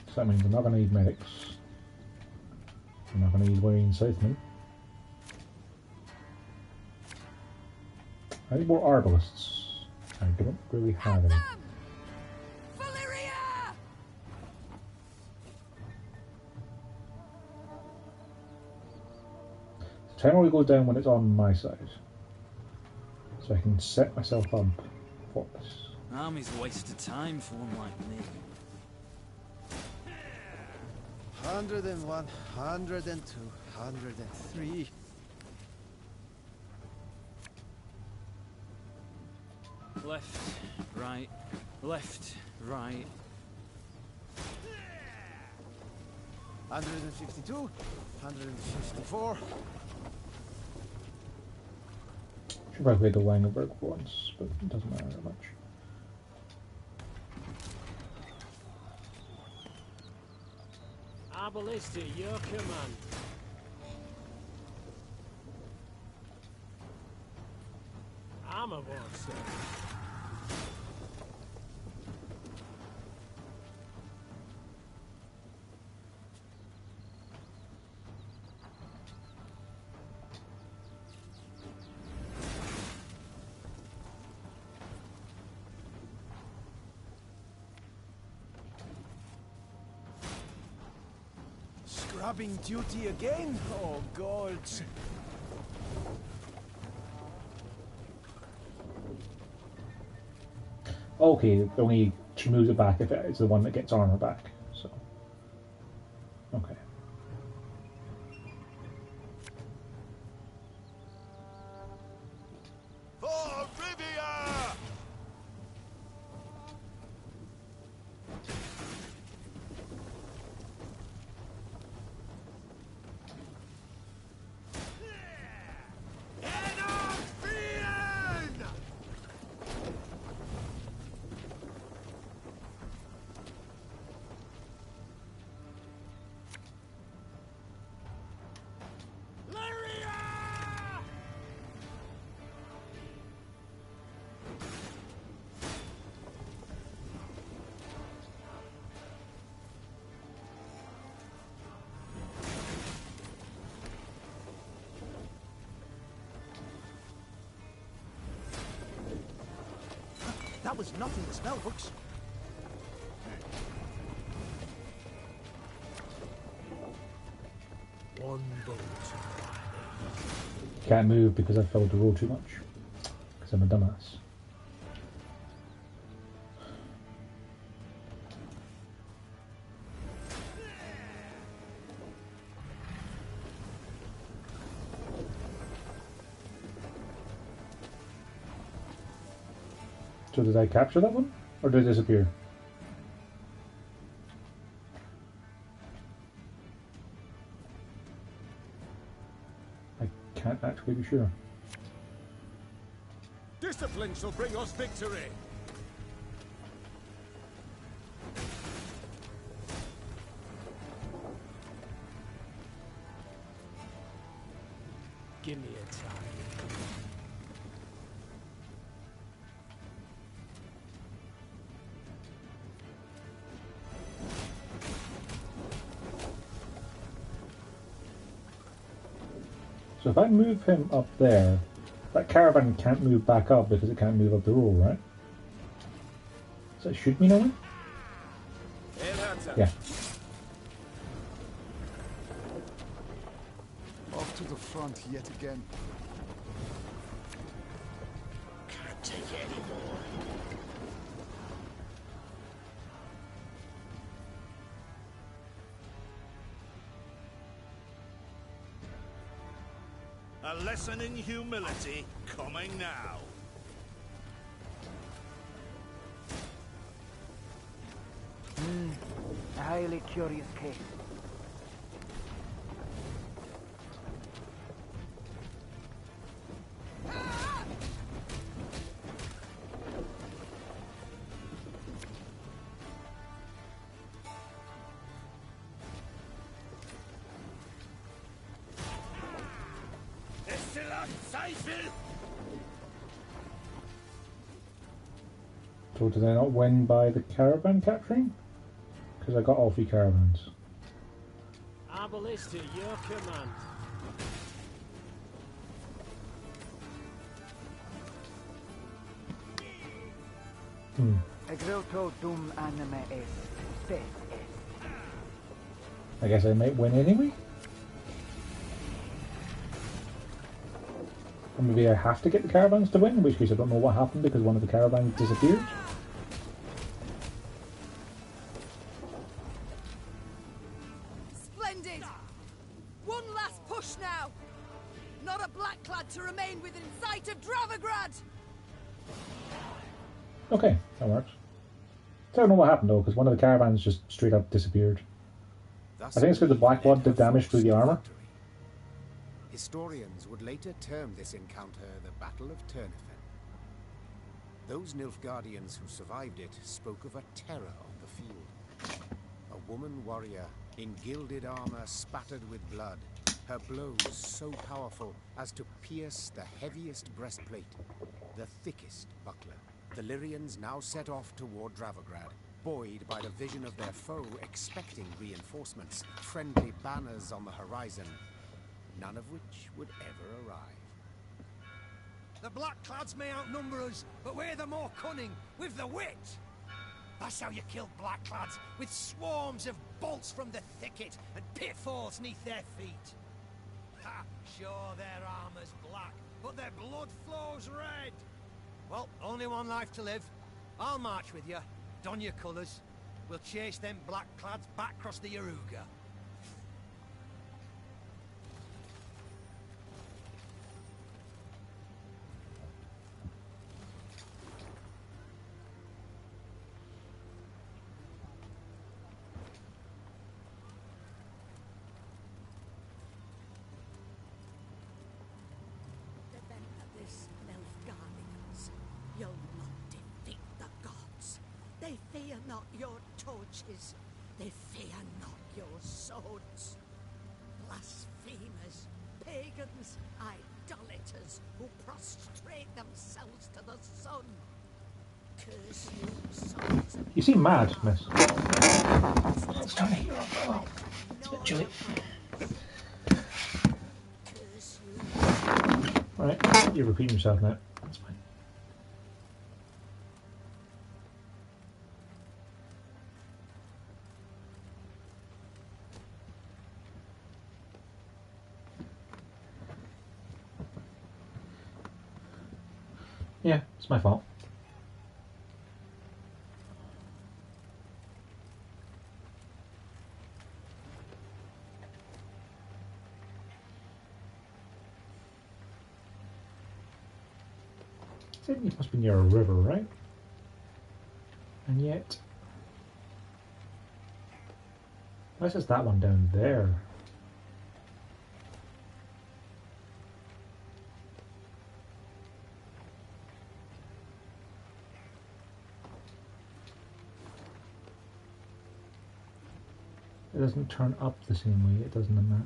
So that means I'm not going to need medics. I'm not going to use Lyrian Scythemen. I need more arbalists. I don't really have any. For Lyria! The timer will go down when it's on my side. So I can set myself up for this. Army's a waste of time for one like me. 101, 102, 103. Left, right, left, right. 152, 154. Should probably the Langenberg once, but it doesn't matter that much. Our ballista, your command. I'm aboard, sir. Scrubbing duty again? Oh, gods. Okay, only she moves it back if it's the one that gets armor back. So, okay. For Rivia! That was nothing to spell books. One bolt. Can't move because I failed to roll too much. Because I'm a dumbass. So did I capture that one? Or did it disappear? I can't actually be sure. Discipline shall bring us victory. Give me a time. So if I move him up there, that caravan can't move back up because it can't move up the roll, right? Does that shoot me now? Yeah. Off to the front yet again. Can't take it anymore. A lesson in humility coming now. A highly curious case. So did I not win by the caravan capturing? Because I got all 3 caravans. Our ballista, your command. Egrilto dum anime est, spes est. I guess I might win anyway? Or maybe I have to get the caravans to win, in which case I don't know what happened because one of the caravans disappeared. Splendid! One last push now! Not a black clad to remain within sight of Dravograd! Okay, that works. I don't know what happened though, because one of the caravans just straight up disappeared. I think it's because the Black Blood did damage to the armor. Historians would later term this encounter the Battle of Turnifen. Those Nilfgaardians who survived it spoke of a terror on the field. A woman warrior in gilded armor spattered with blood, her blows so powerful as to pierce the heaviest breastplate, the thickest buckler. The Lyrians now set off toward Dravograd, buoyed by the vision of their foe expecting reinforcements, friendly banners on the horizon, none of which would ever arrive. The Blackclads may outnumber us, but we're the more cunning, with the wit! That's how you kill Blackclads, with swarms of bolts from the thicket and pitfalls neath their feet. Ha! Sure, their armor's black, but their blood flows red! Well, only one life to live. I'll march with you, don your colours. We'll chase them Blackclads back across the Yaruga. They fear not your torches. They fear not your swords. Blasphemers, pagans, idolaters who prostrate themselves to the sun. Curse you, sons of... You seem mad, miss. It's Tony. Oh, it's a bit chilly. Alright, you're repeating yourself now. That's fine. Yeah, it's my fault. It must be near a river, right? And yet... why is that one down there? It doesn't turn up the same way it does in the map.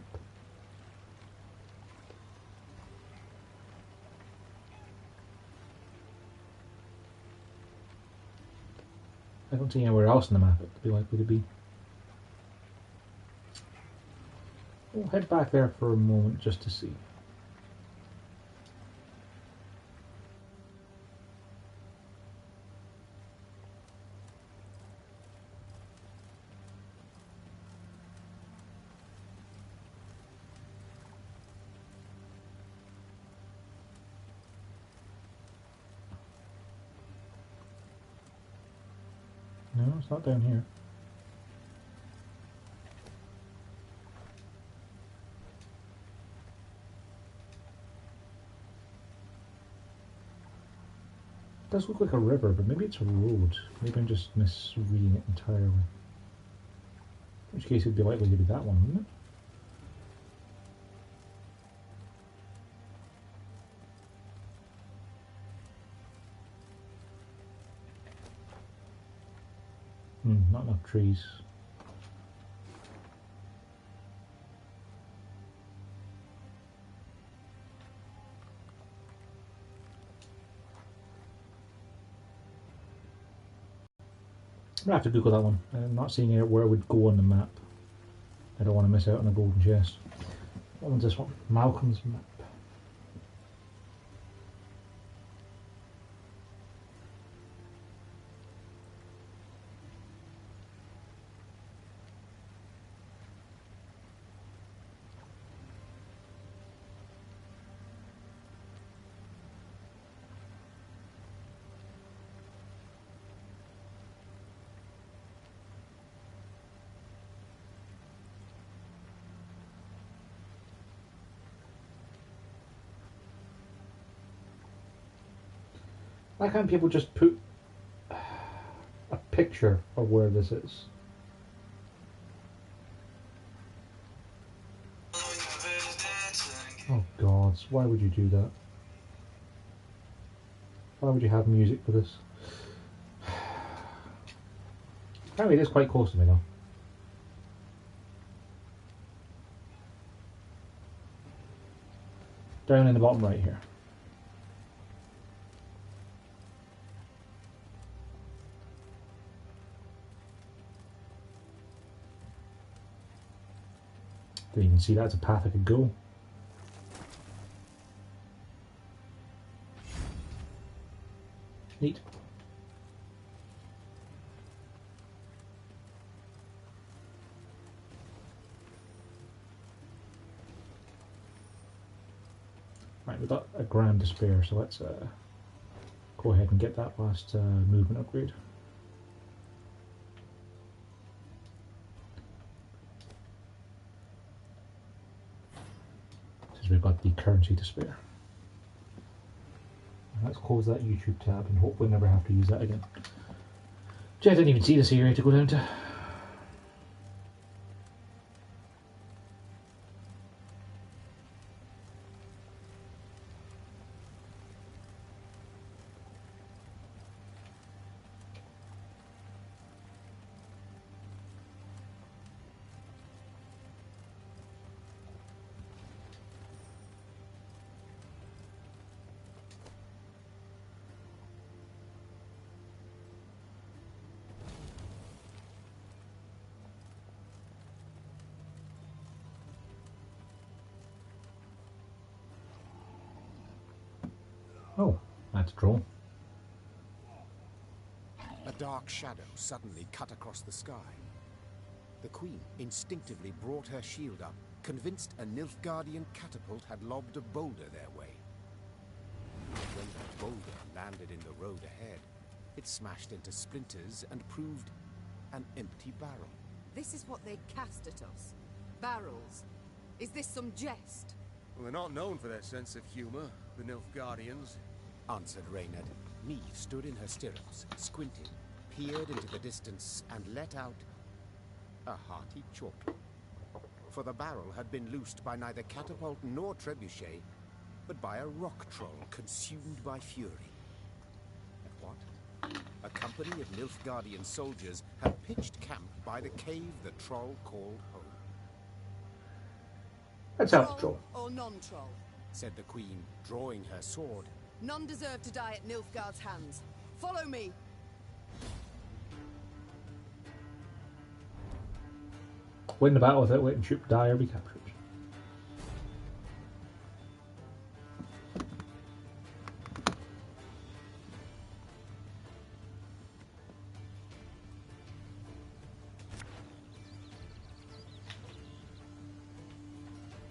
I don't see anywhere else in the map it would be likely to be. We'll head back there for a moment just to see. No, it's not down here. It does look like a river, but maybe it's a road. Maybe I'm just misreading it entirely. In which case it would be likely to be that one, wouldn't it? Not enough trees. I'm gonna have to Google that one. I'm not seeing it where it would go on the map. I don't want to miss out on a golden chest. What one's this one? Malcolm's map. Why can't people just put picture of where this is. Oh gods, why would you do that? Why would you have music for this? Apparently it is quite close to me though. Down in the bottom right here. There you can see that's a path I could go. Neat. Right, we've got a grand to spare, so let's go ahead and get that last movement upgrade. Since we've got the currency to spare. Let's close that YouTube tab and hopefully never have to use that again. Gee, I didn't even see this area to go down to. Oh, that's a troll. A dark shadow suddenly cut across the sky. The Queen instinctively brought her shield up, convinced a Nilfgaardian catapult had lobbed a boulder their way. When that boulder landed in the road ahead, it smashed into splinters and proved an empty barrel. This is what they cast at us. Barrels. Is this some jest? Well, they're not known for their sense of humor, the Nilfgaardians, answered Reynard. Neve stood in her stirrups, squinted, peered into the distance, and let out a hearty chuckle. For the barrel had been loosed by neither catapult nor trebuchet, but by a rock troll consumed by fury. And what? A company of Nilfgaardian soldiers had pitched camp by the cave the troll called home. Let's have the troll. Or non-troll? Said the Queen, drawing her sword. None deserve to die at Nilfgaard's hands. Follow me! Win the battle without waiting, shoot, die, or be captured.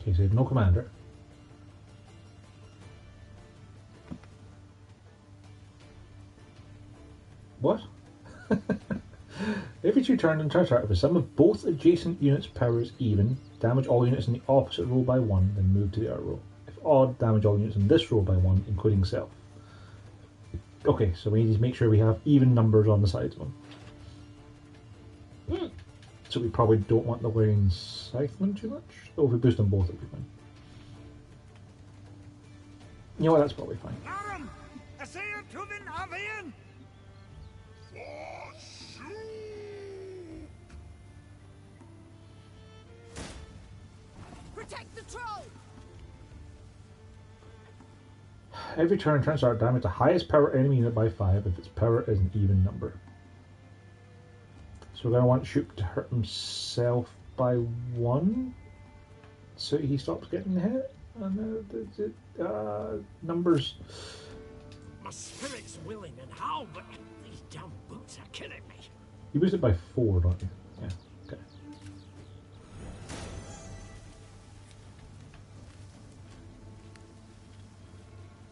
Okay, so no commander. What? Every 2 turns and turns out, if the sum of both adjacent units' power is even, damage all units in the opposite row by 1, then move to the other row. If odd, damage all units in this row by 1, including self. Okay, so we need to make sure we have even numbers on the sides of them. So we probably don't want the Lyrian Scytheman too much. So if we boost them both, it'll be fine. You know what, that's probably fine. Protect the troll! Every turn turns out damage the highest power enemy unit by 5 if its power is an even number. So we're going to want Shoop to hurt himself by 1, so he stops getting hit. And numbers. My spirit's willing and how, but these damn boots are killing me. You boost it by 4, don't you? Yeah. Okay.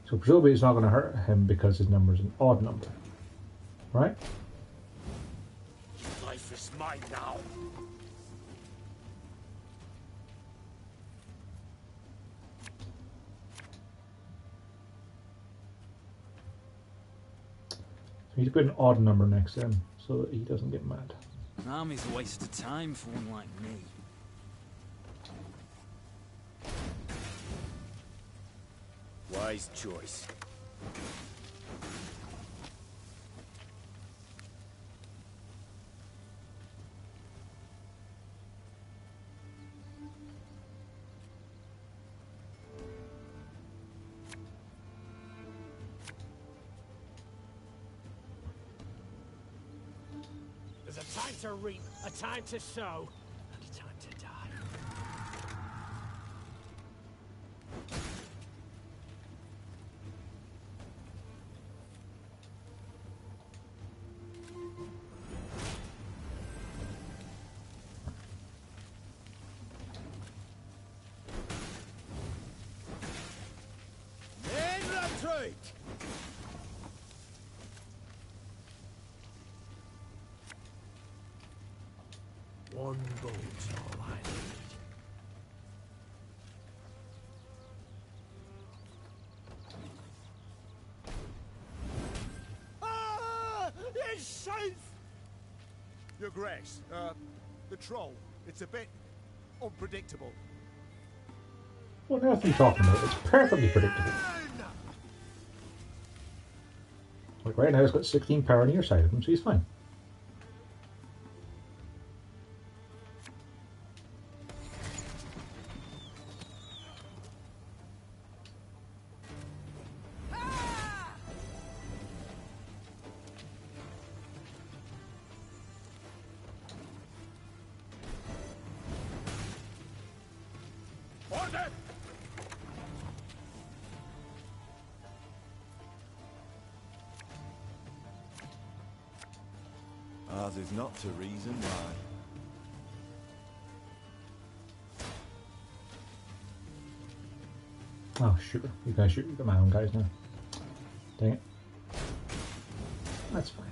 So presumably it's not going to hurt him because his number is an odd number, right? Life is mine now. So you need to put an odd number next to him. so that he doesn't get mad. An army's a waste of time for one like me. Wise choice. There's a time to reap, a time to sow, and a time to die. Men retreat! One bolt's all I need. Ah! It's safe! Your Grace, the troll, it's a bit unpredictable. What on earth are you talking about? It's perfectly predictable. Like right now he's got 16 power on either side of him, so he's fine. Order! Ours is not to reason why. Oh, shoot. You guys shoot my own guys now. Dang it. That's fine.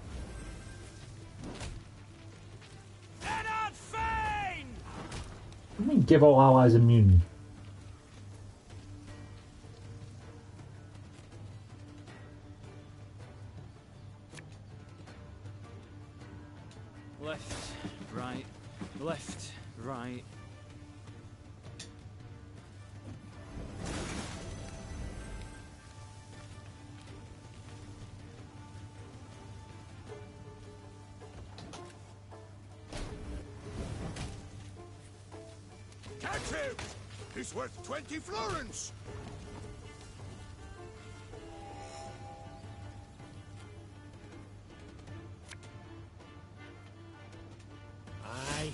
I mean, give all allies immunity. Left, right, left, right. Catch him! He's worth 20 florins! Aye.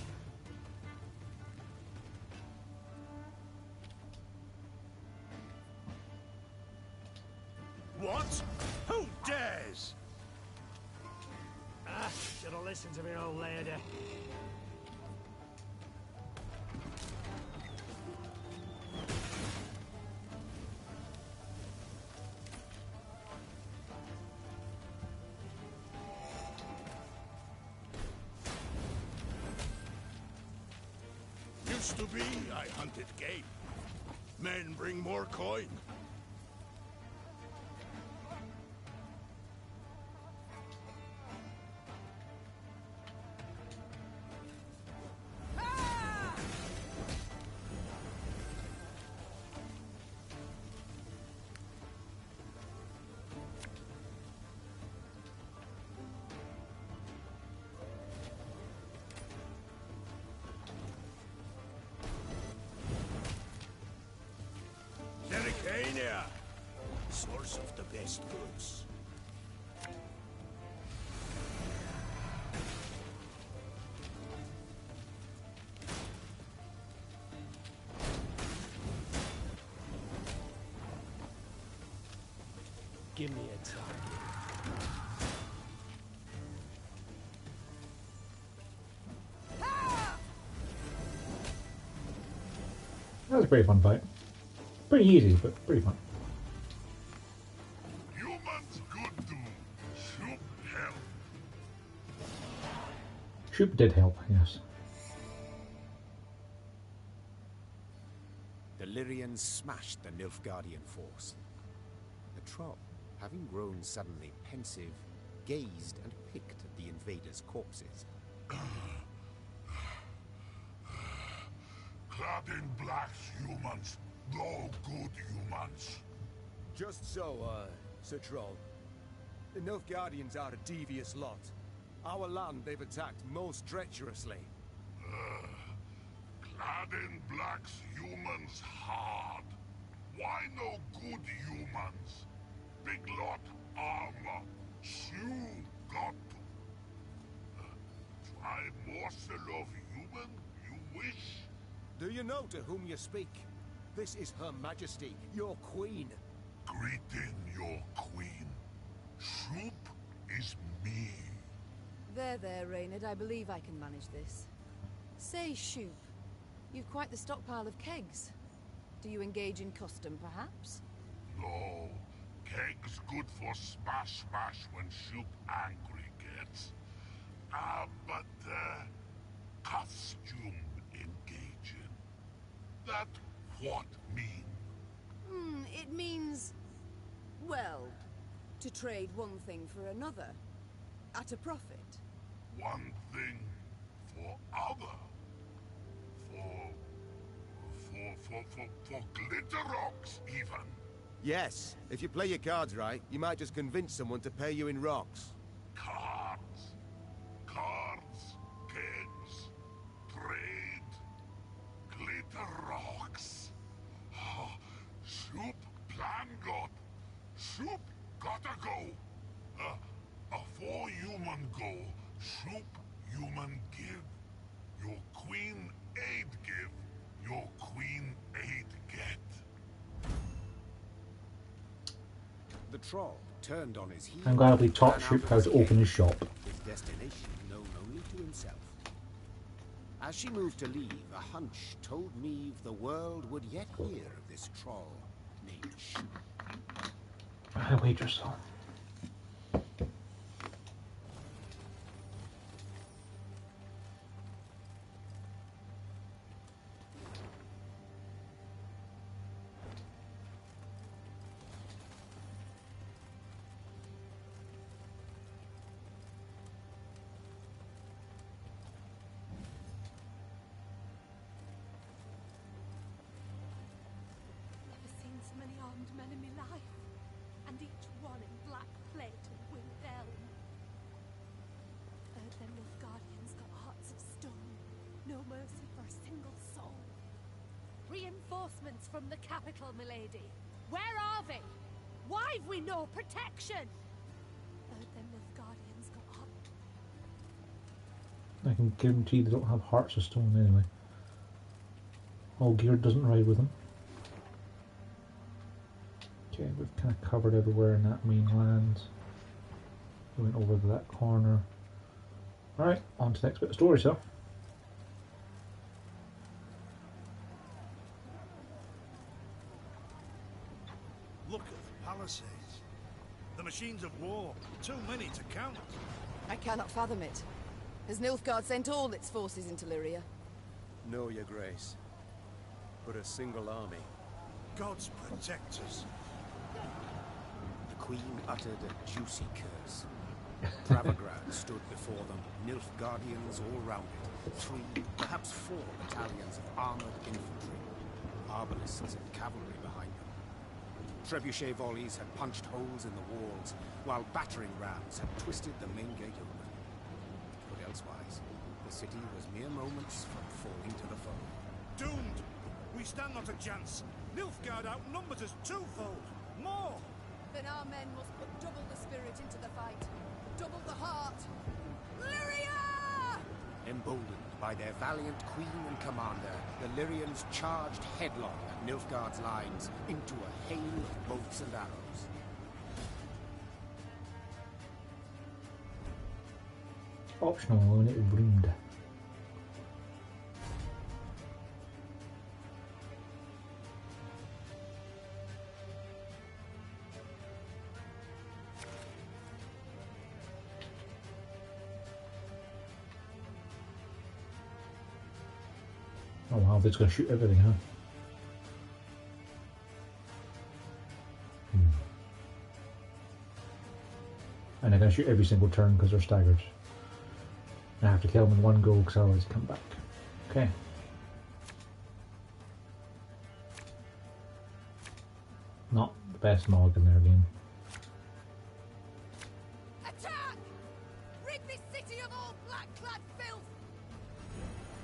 What? Who dares? Ah, should have listened to me old lady. Used to be I hunted game. Men bring more coin. Dericania, source of the best goods. Give me a target. That was a pretty fun fight. Pretty easy, but pretty fun. Humans good do. Should help. Shoop did help, yes. The Lyrians smashed the Nilfgaardian force. The troll, having grown suddenly pensive, gazed and picked at the invaders' corpses. Clad in blacks, humans. No good humans. Just so, Sir Troll. The Nilfgaardians are a devious lot. Our land they've attacked most treacherously. Clad in blacks, humans hard. Why no good humans? Big lot armor. Shoe got to. Try morsel of human, you wish? Do you know to whom you speak? This is Her Majesty, your queen. Greeting your queen. Soup is me. There, Reynard. I believe I can manage this. Say, Shoop, you've quite the stockpile of kegs. Do you engage in custom, perhaps? No. Kegs good for smash when Shoop angry gets. But costume engaging. That what mean? It means... well, to trade one thing for another. At a profit. One thing for other. For glitter rocks, even. Yes, if you play your cards right, you might just convince someone to pay you in rocks. Cards, kegs, trade, glitter rocks. Soup plan got. Soup gotta go. Afore human go, Soup human give. Your queen aid give. Your queen aid get. The troll turned on his heel. I'm glad we taught Shoop how to open his shop. His destination known only to himself. As she moved to leave, a hunch told Meve the world would yet hear of this troll named Shoop. Wait yourself. Reinforcements from the capital, milady. Where are they? Why've we no protection? Heard them Nilfgaardians got up. I can guarantee they don't have hearts of stone anyway. All gear doesn't ride with them. Okay, we've kind of covered everywhere in that mainland. We went over to that corner. Alright, on to the next bit of story, so. Look at the palisades. The machines of war. Too many to count. I cannot fathom it. Has Nilfgaard sent all its forces into Lyria? No, your grace. But a single army. Gods protect us. The queen uttered a juicy curse. Thronebreaker stood before them, Nilfgaardians all round it. 3, perhaps 4 battalions of armored infantry. Arbalists and cavalry behind them. Trebuchet volleys had punched holes in the walls, while battering rams had twisted the main gate open. But elsewise, the city was mere moments from falling to the foe. Doomed! We stand not a chance. Nilfgaard outnumbers us twofold. More! Then our men must put double the spirit into the fight. Double the heart. Lyria! Emboldened by their valiant queen and commander, the Lyrians charged headlong at Nilfgaard's lines into a hail of bolts and arrows. Optional, eliminated Brood. Oh wow, they're just going to shoot everything, huh? And they're going to shoot every single turn because they're staggered. I have to kill them in one go because otherwise they come back. Okay. Not the best Mog in their game. Attack! Rid this city of all black-clad filth!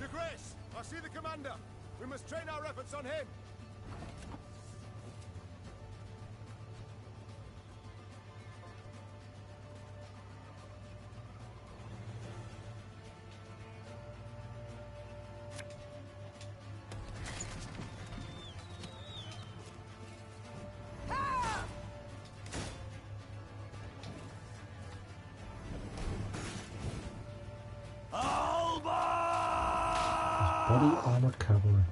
Your Grace, I see the commander. We must train our efforts on him. Body armored cavalry.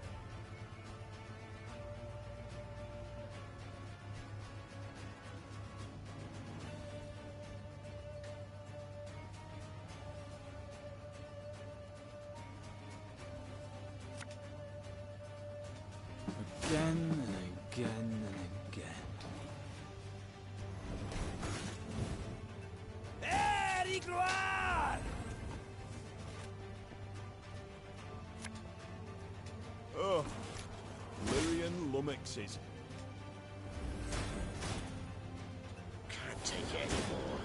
Again and again and again. Hey, gloire! Oh, Lyrian lummoxes. Can't take it anymore.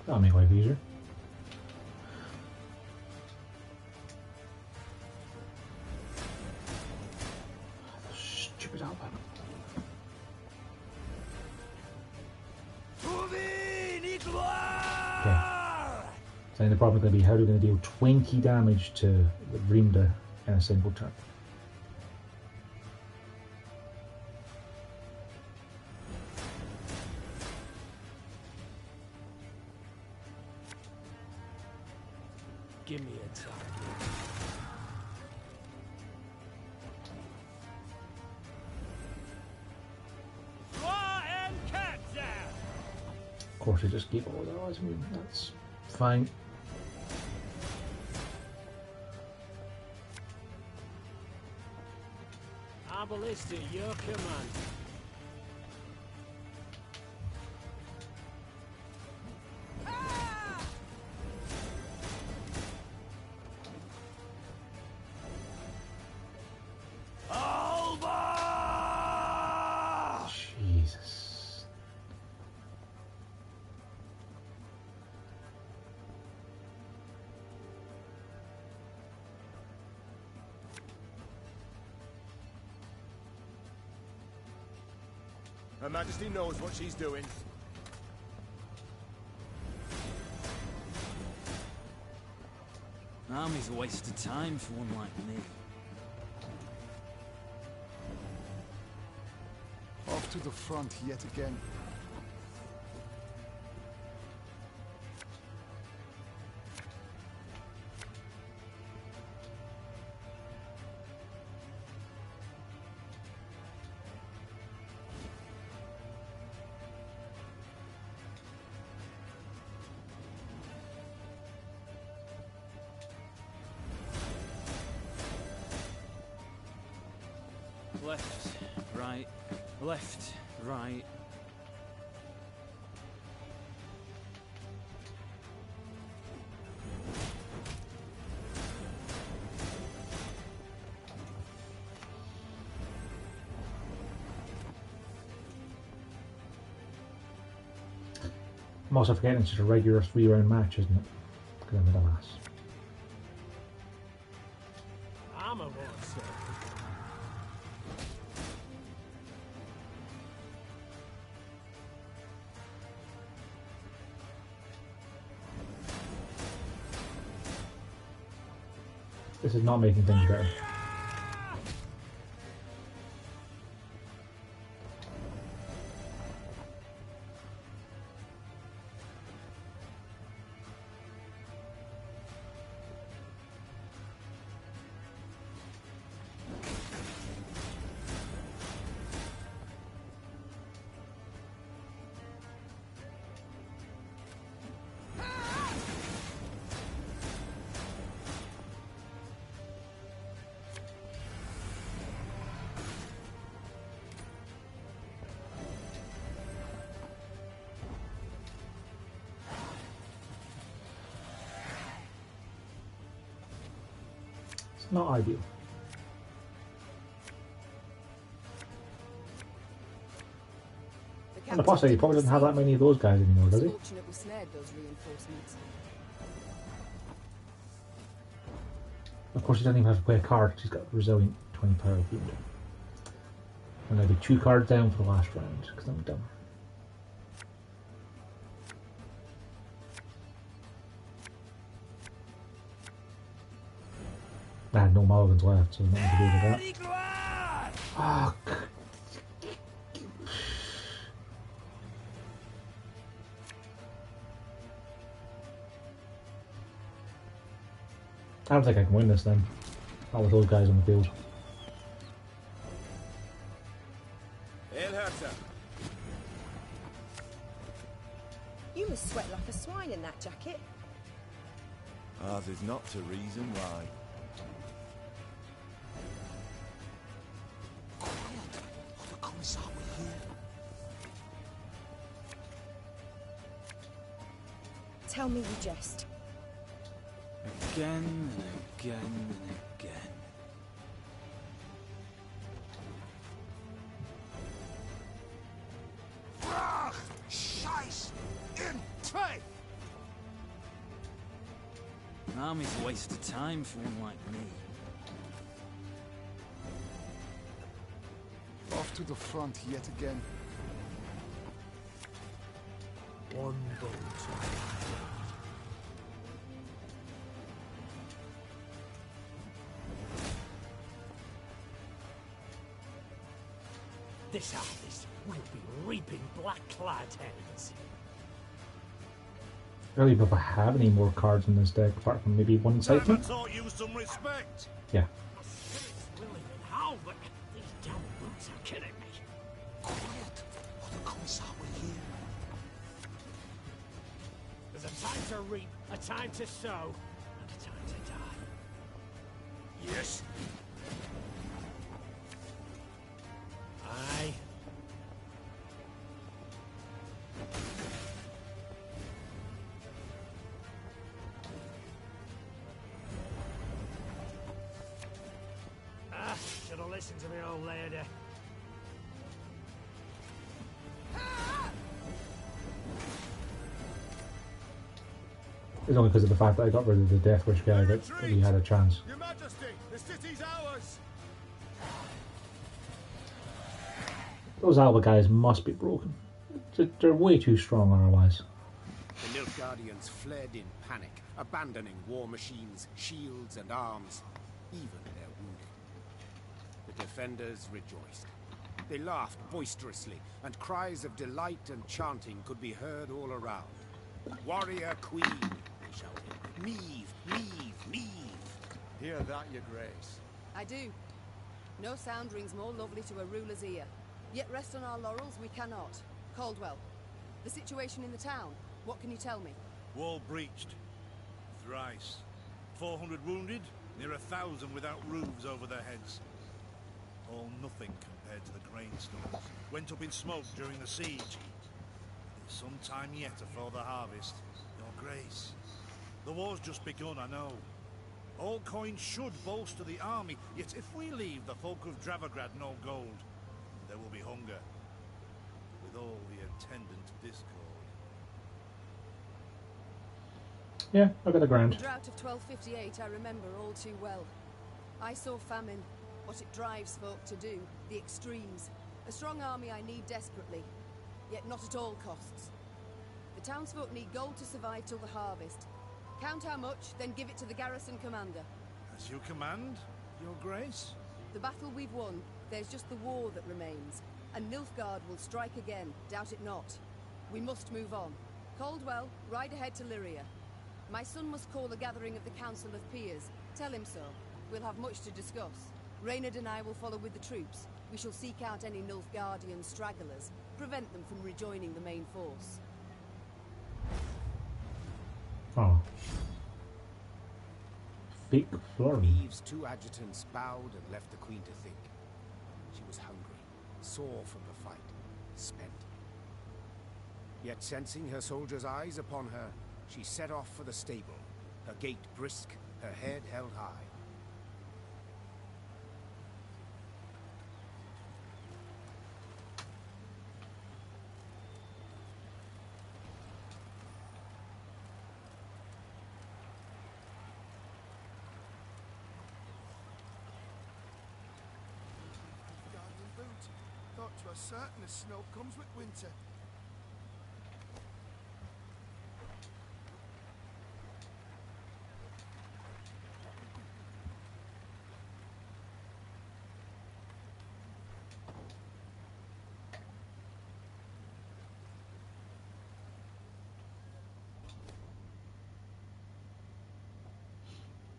That'll make life easier. Stupid outback. Okay. So then the problem is going to be how are we going to deal 20 damage to the Reemda in a single turn. Give me a time. Of course, I just keep all those. I mean, that's fine. Arbalist at your command. Jesus. Her Majesty knows what she's doing. Army's a waste of time for one like me. Off to the front yet again. Left, right, left, right. I'm also forgetting it's just a regular 3-round match, isn't it? Because I'm in the last. I'm a boss, sir. This is not making things better. Not ideal. And the plus side, he probably doesn't have that many of those guys anymore, does he? Fortunate we snared those reinforcements. Of course, he doesn't even have to play a card. He's got resilient 20 power wound. I'm going to be 2 cards down for the last round because I'm done. I had no mulligans left, so there's nothing to do with that. Fuck. I don't think I can win this then. Not with those guys on the field. You must sweat like a swine in that jacket. Ours is not to reason why. Tell me you jest. Again and again and again. Brach! Scheiß! In Trey! An army's a waste of time for one like me. Off to the front yet again. One boat. This harvest will be reaping black-clad heads. I don't even know if I have any more cards in this deck apart from maybe one I Siphon. taught you some respect. Yeah. My spirit's willing and how, but these damn boots are killing me. Quiet, or the Commissar will hear. There's a time to reap, a time to sow, and a time to die. Yes. Aye. Should have listened to my old lady. It's only because of the fact that I got rid of the Death Wish guy that he had a chance. Your Majesty, the city's ours! Those Alba guys must be broken. They're way too strong otherwise. The Nilfgaardians fled in panic, abandoning war machines, shields and arms, even their wounded. The defenders rejoiced. They laughed boisterously, and cries of delight and chanting could be heard all around. Warrior Queen, they shouted. Meve, Meve, Meve. Hear that, your grace? I do. No sound rings more lovely to a ruler's ear. Yet rest on our laurels we cannot. Caldwell, the situation in the town, what can you tell me? Wall breached. Thrice. 400 wounded, near 1,000 without roofs over their heads. All nothing compared to the grain stores. Went up in smoke during the siege. Some time yet afore the harvest, Your Grace. The war's just begun, I know. All coins should bolster the army, yet if we leave the folk of Dravograd no gold, there will be hunger, with all the attendant discord. Yeah, I got a grand. The drought of 1258 I remember all too well. I saw famine, what it drives folk to do, the extremes. A strong army I need desperately, yet not at all costs. The townsfolk need gold to survive till the harvest. Count how much, then give it to the garrison commander. As you command, Your Grace? The battle we've won, there's just the war that remains. And Nilfgaard will strike again, doubt it not. We must move on. Caldwell, ride ahead to Lyria. My son must call a gathering of the Council of Peers. Tell him so. We'll have much to discuss. Reynard and I will follow with the troops. We shall seek out any Nilfgaardian stragglers, prevent them from rejoining the main force. Oh. Big flurry. Eve's 2 adjutants bowed and left the queen to think. She was hungry, sore from the fight, spent. Yet sensing her soldiers' eyes upon her, she set off for the stable, her gait brisk, her head held high. thought 'twas certain as snow comes with winter.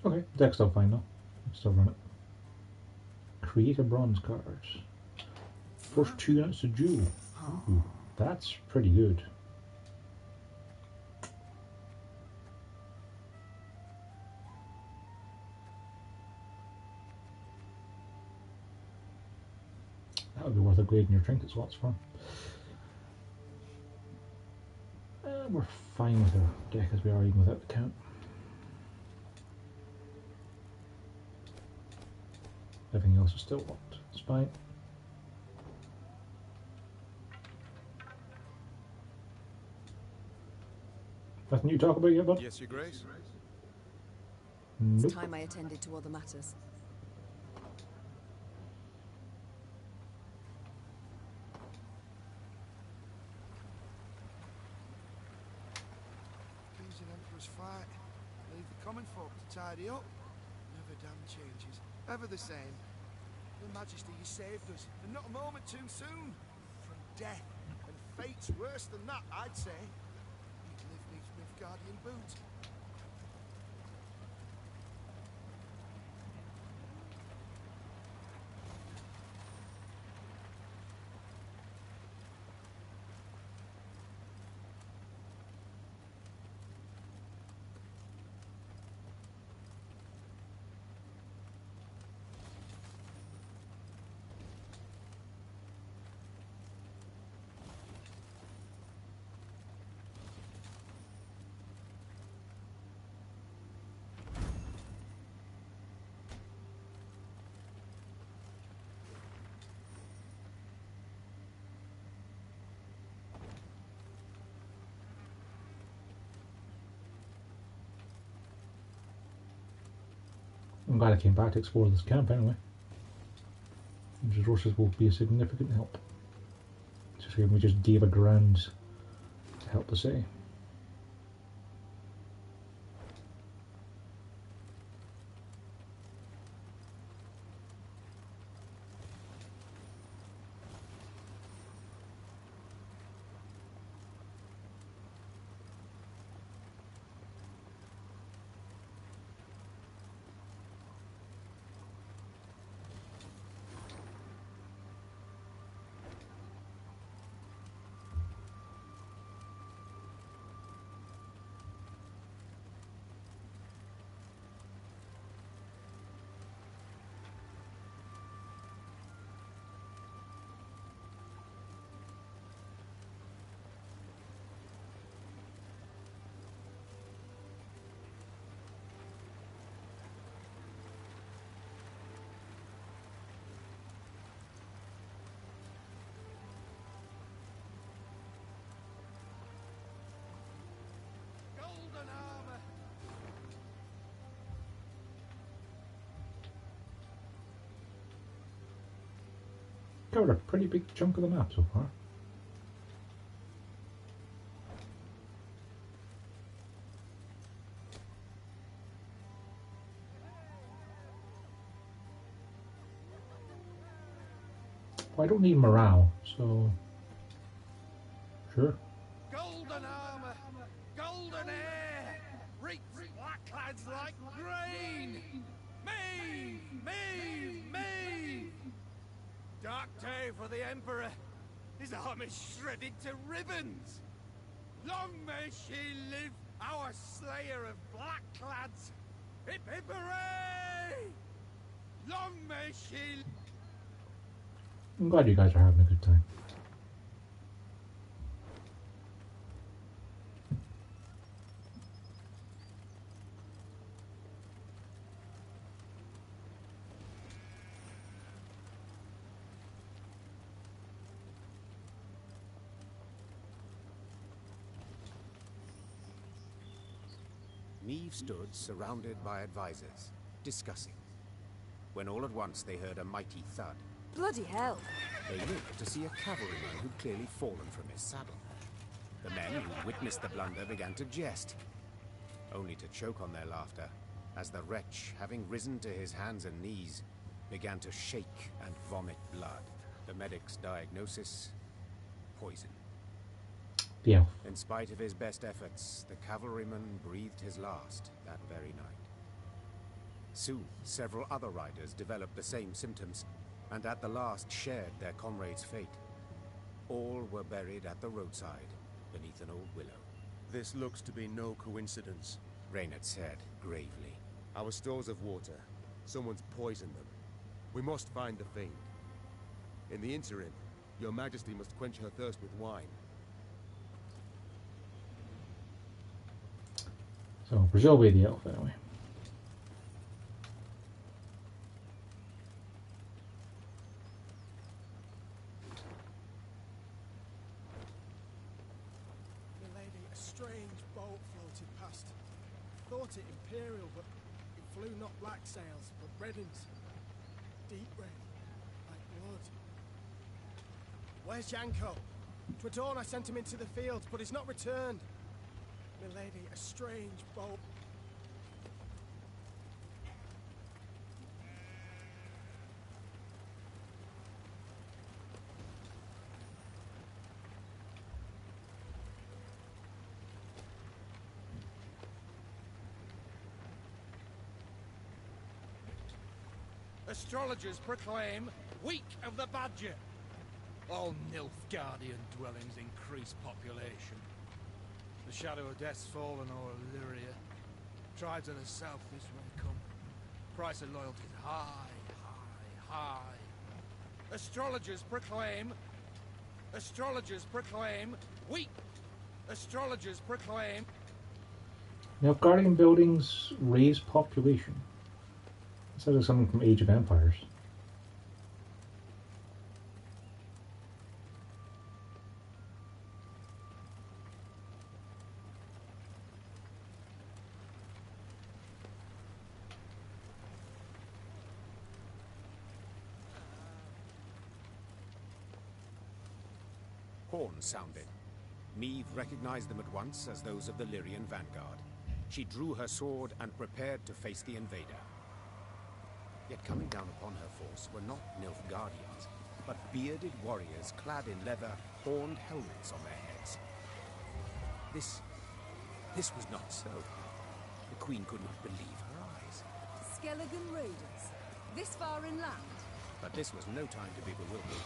Okay, deck's still fine though. Still run it. Create a bronze card. First 2 units to duel. Ooh, that's pretty good. That would be worth upgrading your trinket slots for. We're fine with our deck as we are even without the count. Everything else is still locked. It's fine. Nothing you talk about yet, bud? Yes, Your Grace. Nope. It's time I attended to other matters. Kings and emperors fight. Leave the common folk to tidy up. Never damn changes. Ever the same. Your Majesty, you saved us, and not a moment too soon. From death, and fate's worse than that, I'd say. You'd live neath Nilfgaardian boots. I'm glad I came back to explore this camp anyway. These resources will be a significant help. Just here we just gave a ground to help the city. Covered a pretty big chunk of the map so far. Well, I don't need morale, so sure. Golden armor, golden air, reeks blackclads like grain. Mave, mave, mave. Dark day for the Emperor. His arm is shredded to ribbons. Long may she live, our slayer of blackclads. Hip hip hooray! Long may she... I'm glad you guys are having a good time. Neve stood surrounded by advisors, discussing, when all at once they heard a mighty thud Bloody hell. They looked to see a cavalryman who'd clearly fallen from his saddle. The men who witnessed the blunder began to jest, only to choke on their laughter as the wretch, having risen to his hands and knees, began to shake and vomit blood. The medic's diagnosis: poison. Yeah. In spite of his best efforts, the cavalryman breathed his last that very night. Soon, several other riders developed the same symptoms, and at the last shared their comrade's fate. All were buried at the roadside, beneath an old willow. This looks to be no coincidence, Reynard said gravely. Our stores of water. Someone's poisoned them. We must find the fiend. In the interim, your Majesty must quench her thirst with wine. So, Brazil will be the elf anyway. Milady, a strange boat floated past. Thought it Imperial, but it flew not black sails, but red ones. Deep red, like blood. Where's Yanko? 'Twere dawn I sent him into the fields, but he's not returned. Milady, a strange boat. Astrologers proclaim Week of the Badger. All Nilfgaardian dwellings increase population. The shadow of death's fallen o'er Lyria. Tribes of the south this way come. Price of loyalty is high, high, high. Astrologers proclaim Week. Astrologers proclaim. Now, guardian buildings raise population. It sounds like something from Age of Empires. Horns sounded. Meve recognized them at once as those of the Lyrian vanguard. She drew her sword and prepared to face the invader. Yet coming down upon her force were not Nilfgaardians, but bearded warriors clad in leather, horned helmets on their heads. This was not so. The Queen could not believe her eyes. Skelligan raiders? This far inland? But this was no time to be bewildered.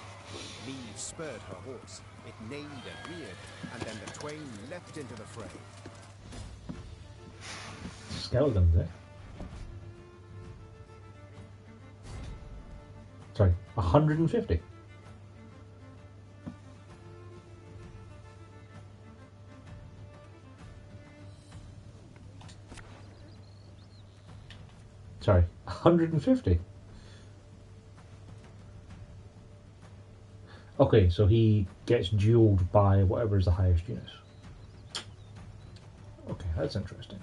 Meve spurred her horse. It neighed and reared, and then the twain leapt into the fray. Skeletons, eh? Sorry, 150. Sorry, 150. Okay, so he gets dueled by whatever is the highest unit. Okay, that's interesting.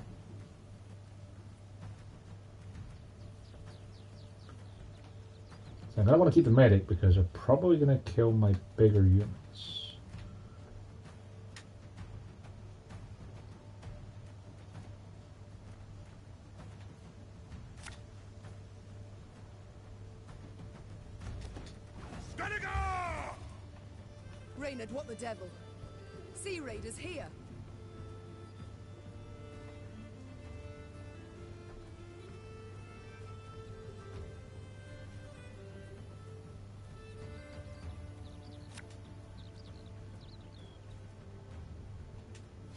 So I want to keep the medic because they're probably going to kill my bigger units. Reynard, what the devil? Sea raiders here.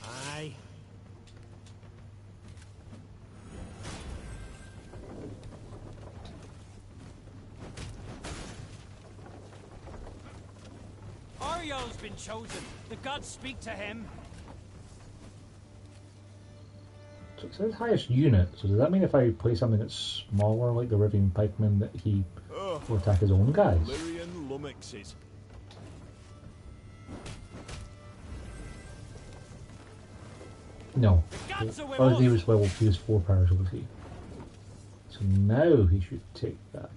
Aye. Ariel's been chosen. The gods speak to him. So it says highest unit, so does that mean if I play something that's smaller, like the Rivian Pikeman, that he will attack his own guys? Lyrian lummoxes. No. Oh, he was werewolf, he was 4 powers OT. So now he should take that.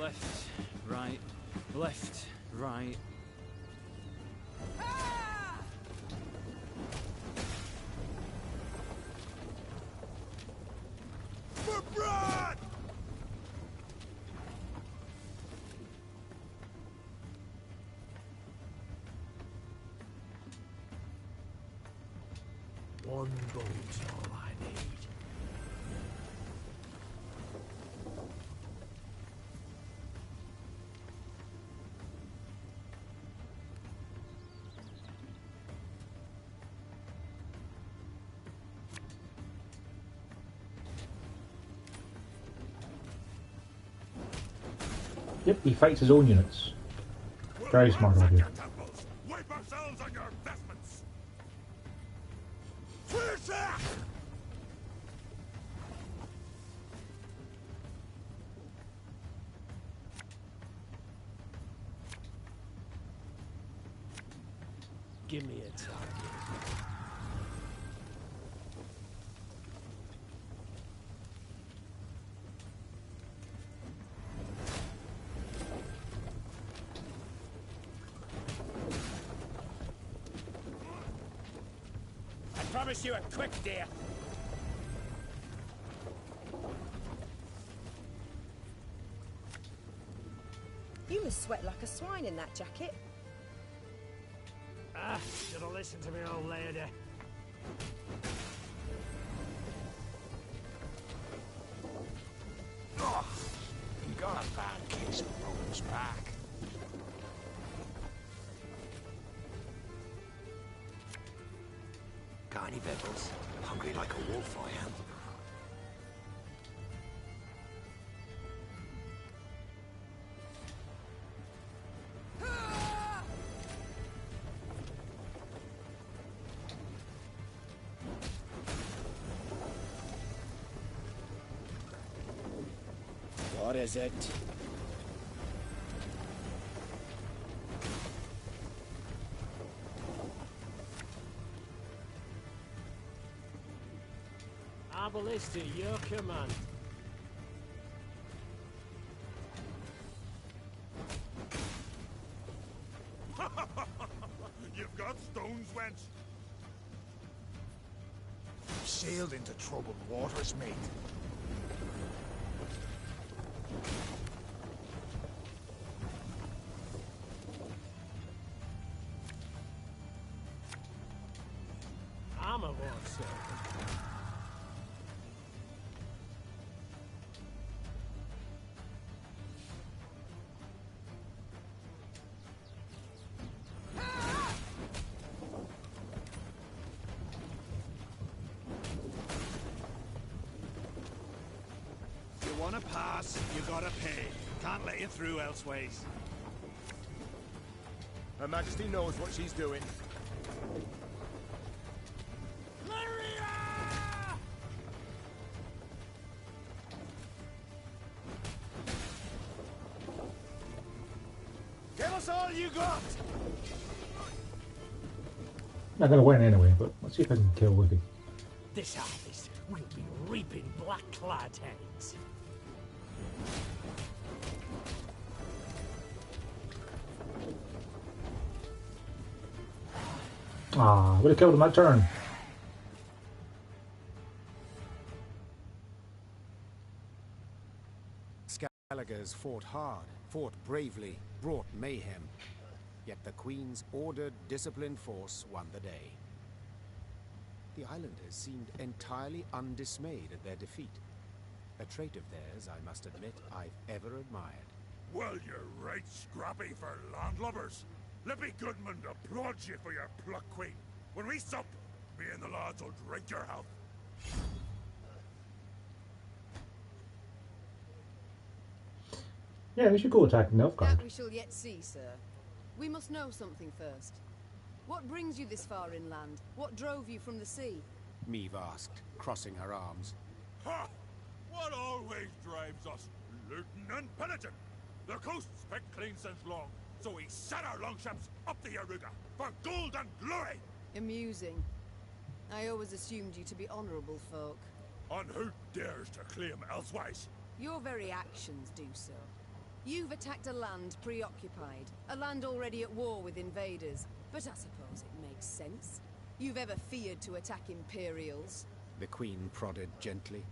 Left, right, left, right. For Brad! One boat's all I need. Yep, he fights his own units. Very smart idea. Wipe ourselves on your vestments! Give me a target. I promise you a quick death. You must sweat like a swine in that jacket. Ah, should have listened to me, old lady. Oh, you got a bad case of Rome's back. Got any bevels? Hungry like a wolf, I am. What is it? Our ballista, your command. You've got stones, wench. You've sailed into troubled waters, mate. I'm a war sir. You wanna pass, you gotta pay. Can't let you through elseways. Her Majesty knows what she's doing. Lyria! Give us all you got! Not gonna win anyway, but let's see if I can kill Wiki. This harvest, we'll be reaping black-clad heads. Ah, would have killed him that turn. Skelligers fought hard, fought bravely, brought mayhem. Yet the Queen's ordered, disciplined force won the day. The islanders seemed entirely undismayed at their defeat. A trait of theirs, I must admit, I've ever admired. Well, you're right scrappy for landlubbers. Lippy Goodman applauds you for your pluck, Queen. When we sup, me and the lads will drink your health. Yeah, we should go attack Nilfgaard. That we shall yet see, sir. We must know something first. What brings you this far inland? What drove you from the sea? Meve asked, crossing her arms. Ha! What always drives us? Looting and pillaging. The coast's been clean since long, so we set our longships up the Yaruga for gold and glory! Amusing. I always assumed you to be honourable folk. And who dares to claim elsewise? Your very actions do so. You've attacked a land preoccupied, a land already at war with invaders. But I suppose it makes sense. You've ever feared to attack Imperials? The Queen prodded gently.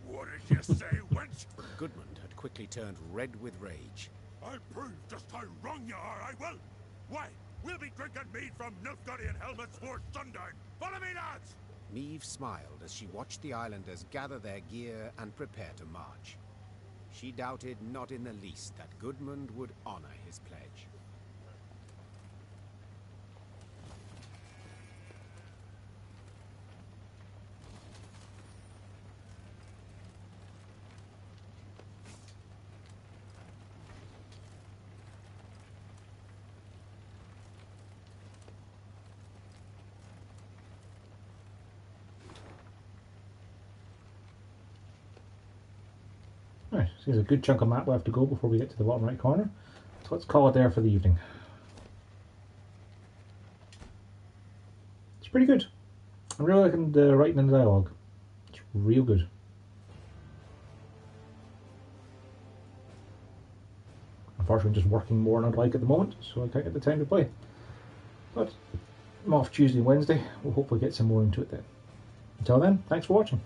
What did you say, wench? Goodmund had quickly turned red with rage. I'll prove just how wrong you are, I will! Why, we'll be drinking mead from Nilfgaardian helmets for sundown! Follow me, lads! Meve smiled as she watched the islanders gather their gear and prepare to march. She doubted not in the least that Goodmund would honor his pledge. Right, so there's a good chunk of map left to go before we get to the bottom right corner. So let's call it there for the evening. It's pretty good. I'm really liking the writing and the dialogue. It's real good. Unfortunately, I'm just working more than I'd like at the moment, so I can't get the time to play. But I'm off Tuesday and Wednesday. We'll hopefully get some more into it then. Until then, thanks for watching.